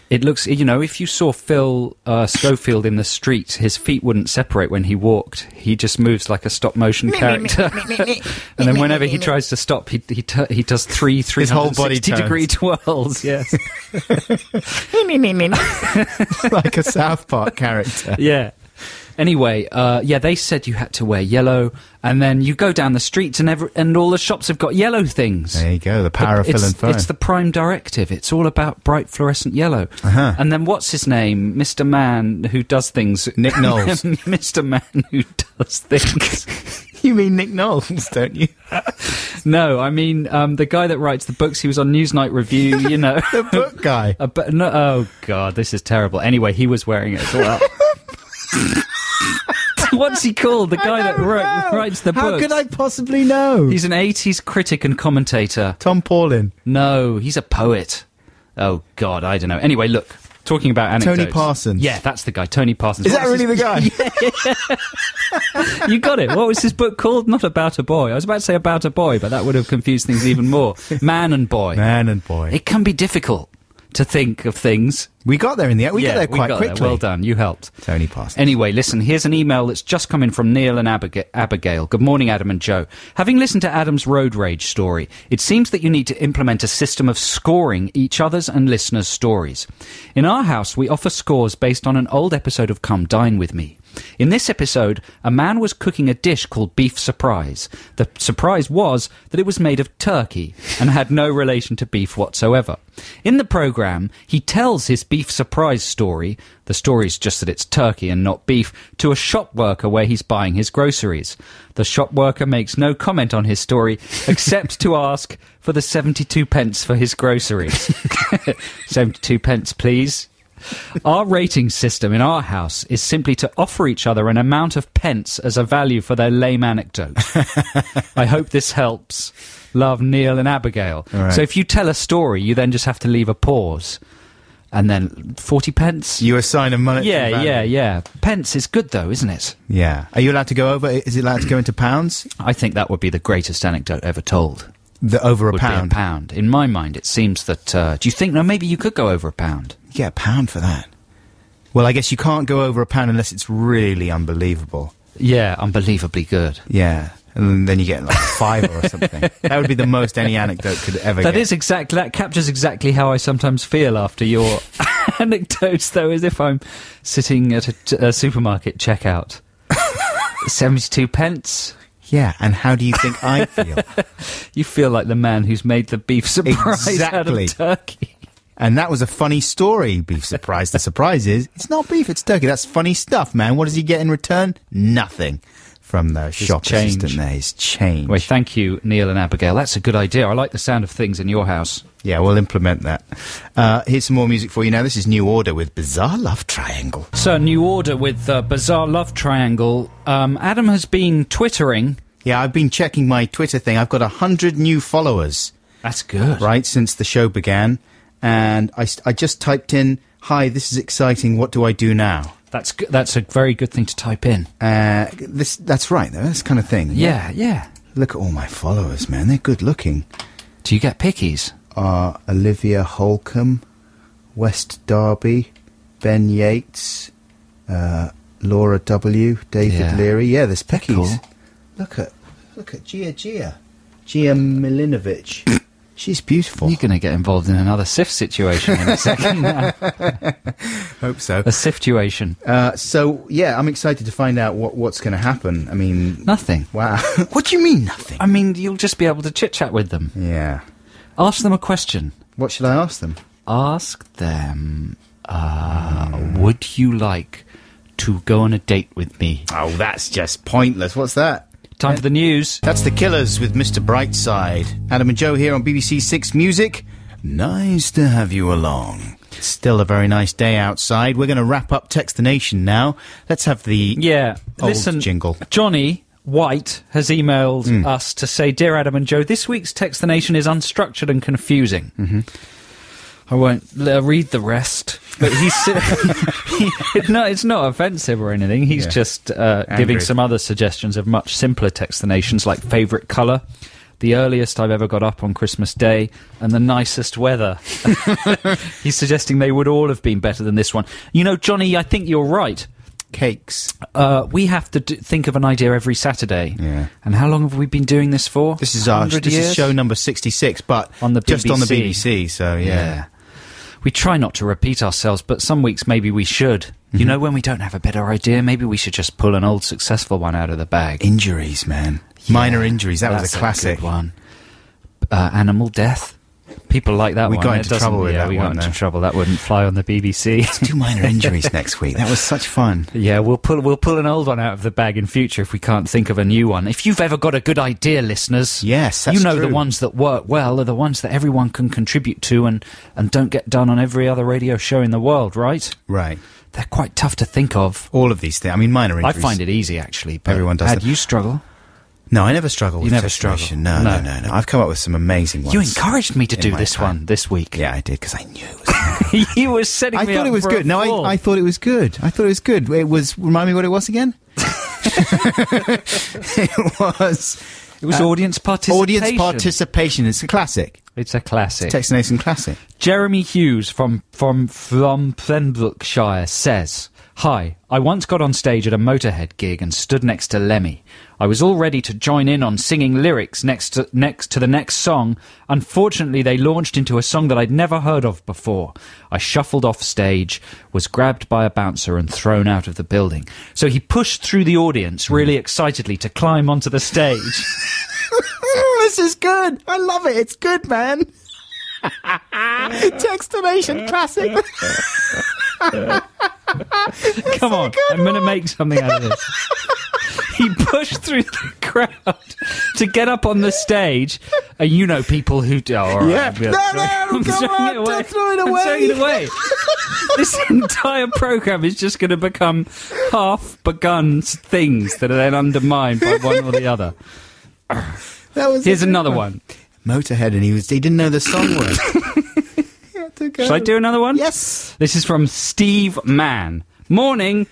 It looks, you know, if you saw Phil Schofield in the street, his feet wouldn't separate when he walked. He just moves like a stop-motion character. And then whenever he tries to stop, he does three His whole body 360-degree twirls, yes. Like a South Park character. Yeah. Anyway, they said you had to wear yellow, and then you go down the streets and all the shops have got yellow things. There you go, the power of Phil and Fun. It's the prime directive. It's all about bright fluorescent yellow. Uh-huh. And then what's his name? Mr. Man who does things. Nick Knowles. Mr. Man who does things. You mean Nick Knowles, don't you? No, I mean the guy that writes the books. He was on Newsnight Review, you know. The book guy. No, oh, God, this is terrible. Anyway, he was wearing it as well. What's he called? The guy that writes the books. How could I possibly know? He's an 80s critic and commentator. Tom Paulin. No, he's a poet. Oh, God, I don't know. Anyway, look, talking about anecdotes. Tony Parsons. Yeah, that's the guy, Tony Parsons. Is that really the guy? You got it. What was his book called? Not About a Boy. I was about to say About a Boy, but that would have confused things even more. Man and Boy. Man and Boy. It can be difficult to think of things. We got there in the end. We got there quite quickly. Well done. You helped. Tony Parsons. Anyway, listen, here's an email that's just come in from Neil and Abigail. Good morning, Adam and Joe. Having listened to Adam's road rage story, it seems that you need to implement a system of scoring each other's and listeners' stories. In our house, we offer scores based on an old episode of Come Dine With Me. In this episode, a man was cooking a dish called beef surprise. The surprise was that it was made of turkey and had no relation to beef whatsoever. In the programme, he tells his beef surprise story, the story's just that it's turkey and not beef, to a shop worker where he's buying his groceries. The shop worker makes no comment on his story, except to ask for the 72 pence for his groceries. 72 pence, please. Our rating system in our house is simply to offer each other an amount of pence as a value for their lame anecdote. I hope this helps. Love, Neil and Abigail. Right. So if you tell a story, you then just have to leave a pause. And then 40 pence? You assign a monetary value. Yeah. Pence is good, though, isn't it? Yeah. Are you allowed to go over? Is it allowed to go into pounds? I think that would be the greatest anecdote ever told. Over a Would pound? be a pound. In my mind, it seems that... do you think... No, maybe you could go over a pound. You get a pound for that. Well, I guess you can't go over a pound unless it's really unbelievable. Yeah, unbelievably good. Yeah. And then you get like $5 or something. That would be the most any anecdote could ever get. That captures exactly how I sometimes feel after your anecdotes, though, as if I'm sitting at a supermarket checkout. 72 pence. Yeah, and how do you think I feel? You feel like the man who's made the beef surprise out of turkey. And that was a funny story, beef surprise. The surprise is, it's not beef, it's turkey. That's funny stuff, man. What does he get in return? Nothing. From the shop assistant there, his change. Well, thank you, Neil and Abigail. That's a good idea. I like the sound of things in your house. Yeah, we'll implement that. Here's some more music for you now. This is New Order with Bizarre Love Triangle. So, New Order with Bizarre Love Triangle. Adam has been twittering. Yeah, I've been checking my Twitter thing. I've got 100 new followers. That's good. Right, since the show began. And I just typed in, "Hi, this is exciting. What do I do now?" That's a very good thing to type in. That's right, though. That's the kind of thing. Yeah. Look at all my followers, man. They're good looking. Do you get pickies? Olivia Holcomb, West Derby, Ben Yates, Laura W, David Leary. Yeah, there's pickies. Cool. Look at Gia Milinovic. She's beautiful. You're going to get involved in another SIF situation in a second now. Hope so. A situation. So, yeah, I'm excited to find out what's going to happen. I mean... Nothing. Wow. What do you mean, nothing? I mean, you'll just be able to chit-chat with them. Yeah. Ask them a question. What should I ask them? Ask them, would you like to go on a date with me? Oh, that's just pointless. What's that? Time for the news. That's The Killers with Mr. Brightside. Adam and Joe here on BBC Six Music. Nice to have you along. It's still a very nice day outside. We're going to wrap up Text the Nation now. Let's have the old jingle. Johnny White has emailed us to say, "Dear Adam and Joe, this week's Text the Nation is unstructured and confusing." Mm-hmm. I won't read the rest, but it's not offensive or anything. He's just giving some other suggestions of much simpler textinations, like favourite colour, the earliest I've ever got up on Christmas Day, and the nicest weather. He's suggesting they would all have been better than this one. You know, Johnny, I think you're right. Cakes. We have to think of an idea every Saturday. Yeah. And how long have we been doing this for? This is show number 66, but on the BBC. Just on the BBC, so yeah. We try not to repeat ourselves, but some weeks maybe we should. Mm-hmm. You know, when we don't have a better idea, maybe we should just pull an old successful one out of the bag. Injuries, man. Yeah, minor injuries, that was a classic. Good one. Animal death. People like that one. We got into trouble with that one. We got into trouble. That wouldn't fly on the BBC. Let's do minor injuries next week. That was such fun. Yeah, we'll pull an old one out of the bag in future if we can't think of a new one. If you've ever got a good idea, listeners, yes, that's true. The ones that work well are the ones that everyone can contribute to and don't get done on every other radio show in the world, right? Right. They're quite tough to think of. All of these things. I mean, minor injuries. I find it easy, actually. But everyone does. Had you struggle? No, I never struggle with You never struggle? No. I've come up with some amazing ones. You encouraged me to do this one this week. Yeah, I did, because I knew it was You were setting me up. I thought it was good. No, I thought it was good. It was... Remind me what it was again? It was audience participation. Audience participation. It's a classic. It's a classic. Text Nation classic. Jeremy Hughes from Pembrokeshire says, Hi, I once got on stage at a Motorhead gig and stood next to Lemmy. I was all ready to join in on singing lyrics next to the next song. Unfortunately, they launched into a song that I'd never heard of before. I shuffled off stage, was grabbed by a bouncer and thrown out of the building. So he pushed through the audience really excitedly to climb onto the stage. This is good. I love it. It's good, man. Textination classic. Come on, I'm going to make something out of this. He pushed through the crowd to get up on the stage. You know people who do. Oh, all right, Yeah. No, come on, don't throw it away. I'm throwing it away. This entire programme is just going to become half-begun things that are then undermined by one or the other. Here's another one. Motorhead, and he didn't know the song word. Shall I do another one? Yes. This is from Steve Mann. Morning.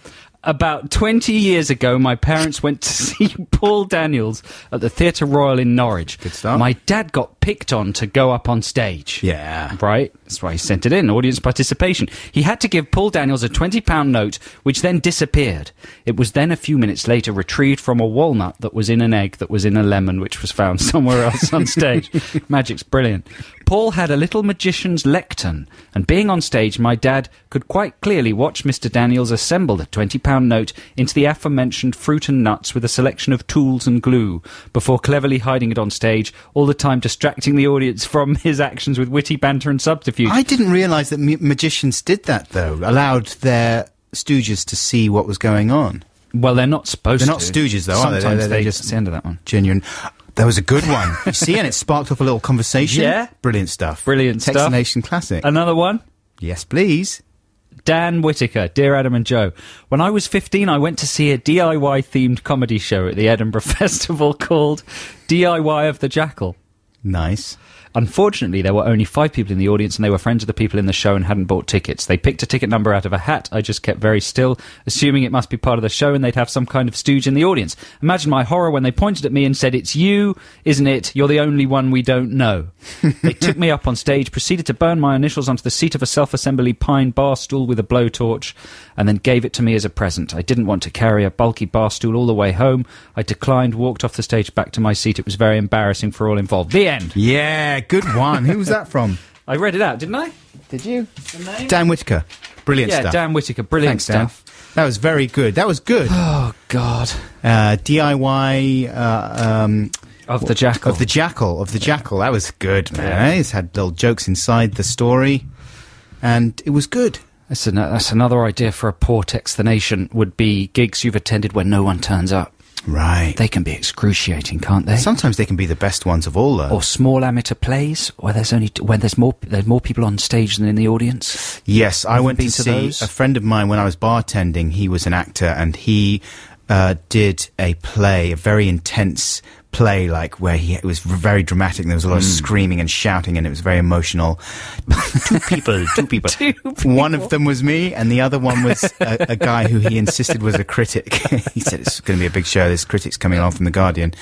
About 20 years ago, my parents went to see Paul Daniels at the Theatre Royal in Norwich. Good start. My dad got picked on to go up on stage. Yeah. Right? That's why he sent it in, audience participation. He had to give Paul Daniels a £20 note, which then disappeared. It was then a few minutes later retrieved from a walnut that was in an egg that was in a lemon, which was found somewhere else on stage. Magic's brilliant. Paul had a little magician's lectern, and being on stage, my dad could quite clearly watch Mr. Daniels assemble the £20 note into the aforementioned fruit and nuts with a selection of tools and glue, before cleverly hiding it on stage, all the time distracting the audience from his actions with witty banter and subterfuge. I didn't realise that magicians did that, though. Allowed their stooges to see what was going on. Well, they're not supposed to. They're not stooges, though, are they? Sometimes They're just... It's the end of that one. Genuine. That was a good one. You see, and it sparked off a little conversation. Yeah. Brilliant stuff. Brilliant stuff. Textination classic. Another one? Yes, please. Dan Whittaker, Dear Adam and Joe. When I was 15, I went to see a DIY-themed comedy show at the Edinburgh Festival called DIY of the Jackal. Nice. Unfortunately, there were only 5 people in the audience, and they were friends of the people in the show and hadn't bought tickets. They picked a ticket number out of a hat. I just kept very still, assuming it must be part of the show and they'd have some kind of stooge in the audience. Imagine my horror when they pointed at me and said, "It's you, isn't it? You're the only one we don't know." They took me up on stage, proceeded to burn my initials onto the seat of a self-assembly pine bar stool with a blowtorch, and then gave it to me as a present. I didn't want to carry a bulky bar stool all the way home. I declined, walked off the stage back to my seat. It was very embarrassing for all involved. The end. Yeah, good one. Who was that from? I read it out, didn't I? Did you? Dan Whittaker. Brilliant Yeah, stuff. Dan Whittaker. Brilliant Thanks, Dan. stuff. That was very good. That was good. Oh, God. DIY... Of the Jackal. Of the Jackal. That was good, man. He's had little jokes inside the story, and it was good. That's another idea for a poor Textination, would be gigs you've attended when no one turns up. Right. They can be excruciating, can't they? Sometimes they can be the best ones of all, though. Or small amateur plays, where there's more people on stage than in the audience. Yes, I went to been to see those? a friend of mine when I was bartending. He was an actor, and he did a play, a very intense play, like where it was very dramatic. And there was a lot of screaming and shouting, and it was very emotional. Two people. One of them was me, and the other one was a guy who he insisted was a critic. He said, "It's going to be a big show. There's critics coming along from The Guardian."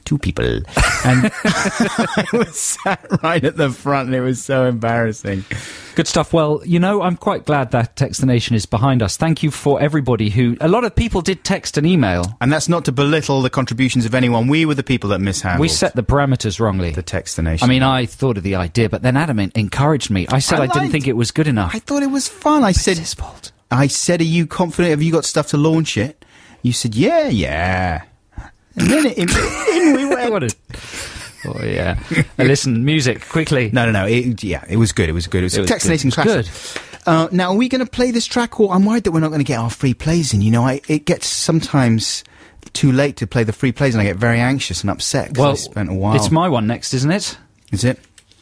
2 people. And I was sat right at the front, and it was so embarrassing. Good stuff. Well, I'm quite glad that Textination is behind us. Thank you for everybody a lot of people did text and email. And that's not to belittle the contributions of anyone. We were the people that mishandled. We set the parameters wrongly. The Textination. I mean, I thought of the idea, but then Adam encouraged me. I said I didn't think it was good enough. I thought it was fun. I said, it's his fault. I said, "Are you confident? Have you got stuff to launch it?" You said, yeah. And then in we went. Oh, yeah. Listen, music, quickly. No. It was good. It was good. It was a Textination classic. Good. Now, are we going to play this track, or I'm worried that we're not going to get our free plays in? It gets sometimes too late to play the free plays, and I get very anxious and upset because I spent a while. It's my one next, isn't it? Is it?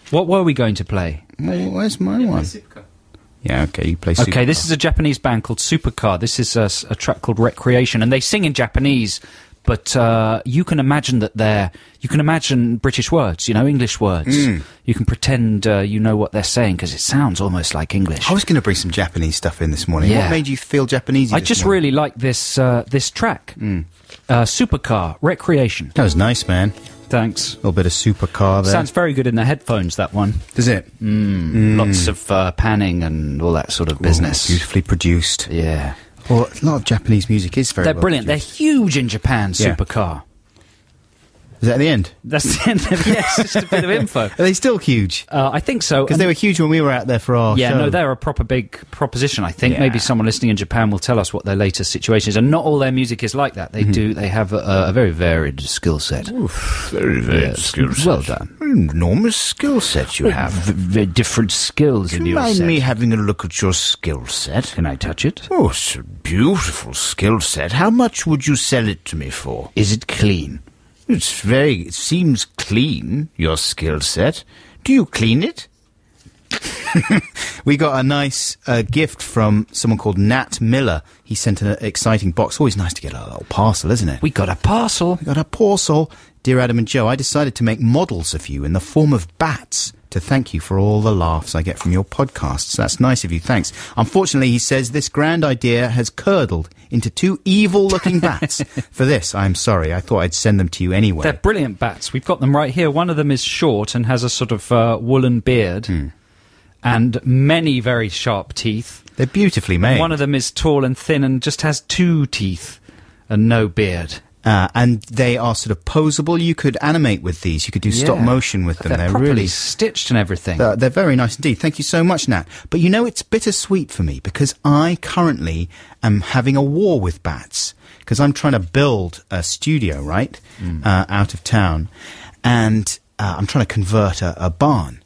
What were we going to play? Well, where's my one? Yeah, okay, you play Supercar. Okay, this is a Japanese band called Supercar. This is a track called Recreation, and they sing in Japanese, but you can imagine you can imagine British words, English words. You can pretend you know what they're saying, because it sounds almost like English. I was going to bring some Japanese stuff in this morning. Yeah. What made you feel Japanesey I this just morning? really like this track. Supercar, Recreation. That was nice, man. Thanks. A little bit of Supercar there. Sounds very good in the headphones, that one. Does it? Lots of panning and all that sort of business. Ooh, beautifully produced. Yeah. Well, a lot of Japanese music is very They're well brilliant. They're produced. huge in Japan, Yeah. supercar. Is that the end? That's the end of yes, just a bit of info. Are they still huge? I think so. Because and- they were huge when we were out there for our Yeah, show. no, they're a proper big proposition, I think. Yeah. Maybe someone listening in Japan will tell us what their latest situation is. And not all their music is like that. They they have a very varied skill set. Very, very Yes. skill set. Well done. Enormous skill set you have. Very different skills in Do you your mind set. me having a look at your skill set? Can I touch it? Oh, it's a beautiful skill set. How much would you sell it to me for? Is it clean? It seems clean, your skill set. Do you clean it? We got a nice gift from someone called Nat Miller. He sent an exciting box. Always nice to get a little parcel, isn't it? We got a parcel. We got a parcel. Dear Adam and Joe, I decided to make models of you in the form of bats to thank you for all the laughs I get from your podcasts. That's nice of you, thanks. Unfortunately, he says, this grand idea has curdled into 2 evil-looking bats. For this, I'm sorry. I thought I'd send them to you anyway. They're brilliant bats. We've got them right here. One of them is short and has a sort of woolen beard and many very sharp teeth. They're beautifully made. One of them is tall and thin and just has 2 teeth and no beard. And they are sort of posable. You could animate with these. You could do stop Yeah. motion with them. They're properly really stitched and everything. They're very nice indeed. Thank you so much, Nat. But you know, it's bittersweet for me because I currently am having a war with bats because I'm trying to build a studio, right, out of town. And I'm trying to convert a barn.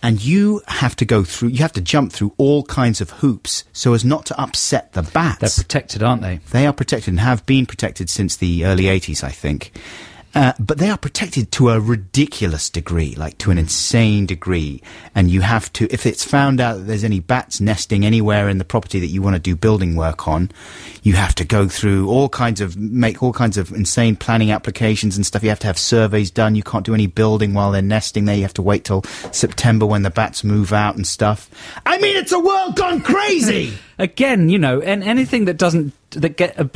And you have to jump through all kinds of hoops so as not to upset the bats. They're protected, aren't they? They are protected and have been protected since the early 80s, I think. But they are protected to a ridiculous degree, like to an insane degree. And you have to, if it's found out that there's any bats nesting anywhere in the property that you want to do building work on, you have to go through make all kinds of insane planning applications and stuff. You have to have surveys done. You can't do any building while they're nesting there. You have to wait till September when the bats move out and stuff. I mean, it's a world gone crazy! Again, you know, and anything that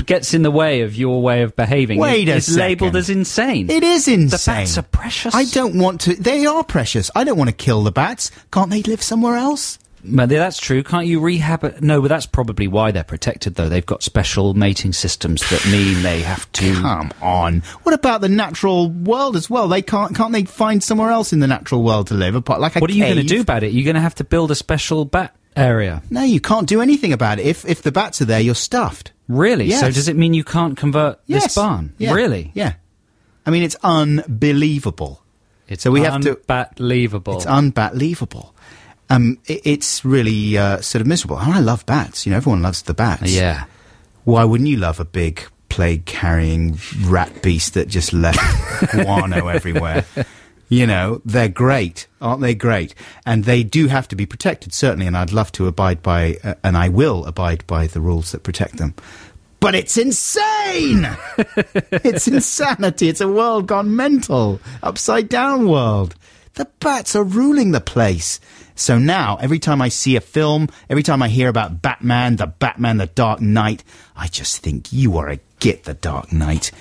gets in the way of your way of behaving is labelled as insane. It is insane. The bats are precious. I don't want to. They are precious. I don't want to kill the bats. Can't they live somewhere else? Well, that's true. Can't you rehab it? No, but that's probably why they're protected, though. They've got special mating systems that mean they have to... Come on. What about the natural world as well? Can't they find somewhere else in the natural world to live? Like what are you going to do about it? You're going to have to build a special bat area. No, you can't do anything about it. If the bats are there, you're stuffed. Really? Yes. So does it mean you can't convert this barn? Yeah. Really? Yeah. I mean, it's unbelievable. It's so we have to... unbat-leavable. It's unbat-leavable. It's really sort of miserable. And I love bats. You know, everyone loves the bats. Yeah. Why wouldn't you love a big plague-carrying rat beast that just left guano everywhere? You know, they're great. Aren't they great? And they do have to be protected, certainly, and I'd love to abide by, and I will abide by the rules that protect them. But it's insane! It's insanity. It's a world gone mental. Upside-down world. The bats are ruling the place. So now, every time I see a film, every time I hear about Batman, the Dark Knight, I just think you are a git, the Dark Knight.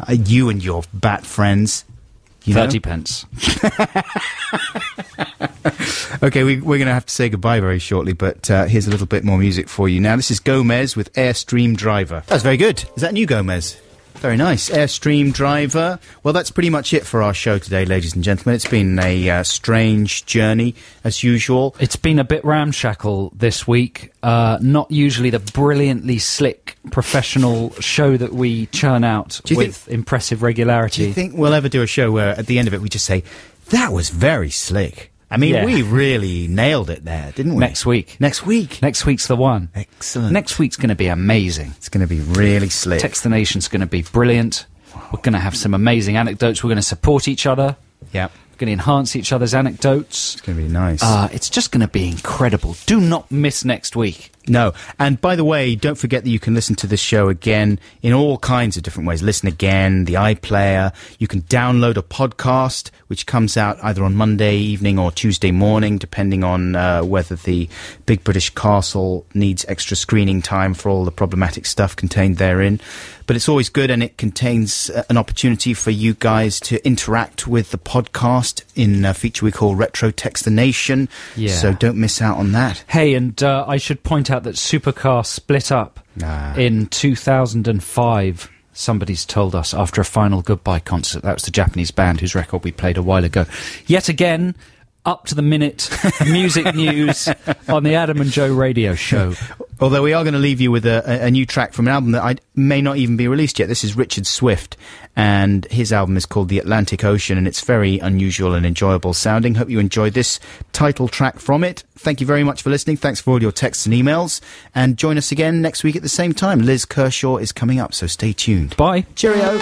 You and your bat friends. 30 pence. Okay, we're going to have to say goodbye very shortly, but here's a little bit more music for you. Now, this is Gomez with Airstream Driver. That's very good. Is that new Gomez? Very nice. Airstream Driver. Well, that's pretty much it for our show today, ladies and gentlemen. It's been a strange journey, as usual. It's been a bit ramshackle this week. Not usually the brilliantly slick, professional show that we churn out with impressive regularity. Do you think we'll ever do a show where, at the end of it, we just say, that was very slick? I mean, we really nailed it there, didn't we? Next week. Next week. Next week's the one. Excellent. Next week's going to be amazing. It's going to be really slick. Text the Nation's going to be brilliant. We're going to have some amazing anecdotes. We're going to support each other. Yeah. We're going to enhance each other's anecdotes. It's going to be nice. It's just going to be incredible. Do not miss next week. No. And by the way, don't forget that you can listen to this show again in all kinds of different ways. Listen again, the iPlayer. You can download a podcast, which comes out either on Monday evening or Tuesday morning, depending on whether the Big British Castle needs extra screening time for all the problematic stuff contained therein. But it's always good, and it contains an opportunity for you guys to interact with the podcast in a feature we call Retro Text the Nation. Yeah. So don't miss out on that. Hey, and I should point out out that Supercar split up in 2005. Somebody's told us after a final goodbye concert. That was the Japanese band whose record we played a while ago. Yet again, up to the minute music news on the Adam and Joe radio show. Although we are going to leave you with a new track from an album that may not even be released yet. This is Richard Swift, and his album is called The Atlantic Ocean, and it's very unusual and enjoyable sounding. Hope you enjoyed this title track from it. Thank you very much for listening. Thanks for all your texts and emails. And join us again next week at the same time. Liz Kershaw is coming up, so stay tuned. Bye. Cheerio.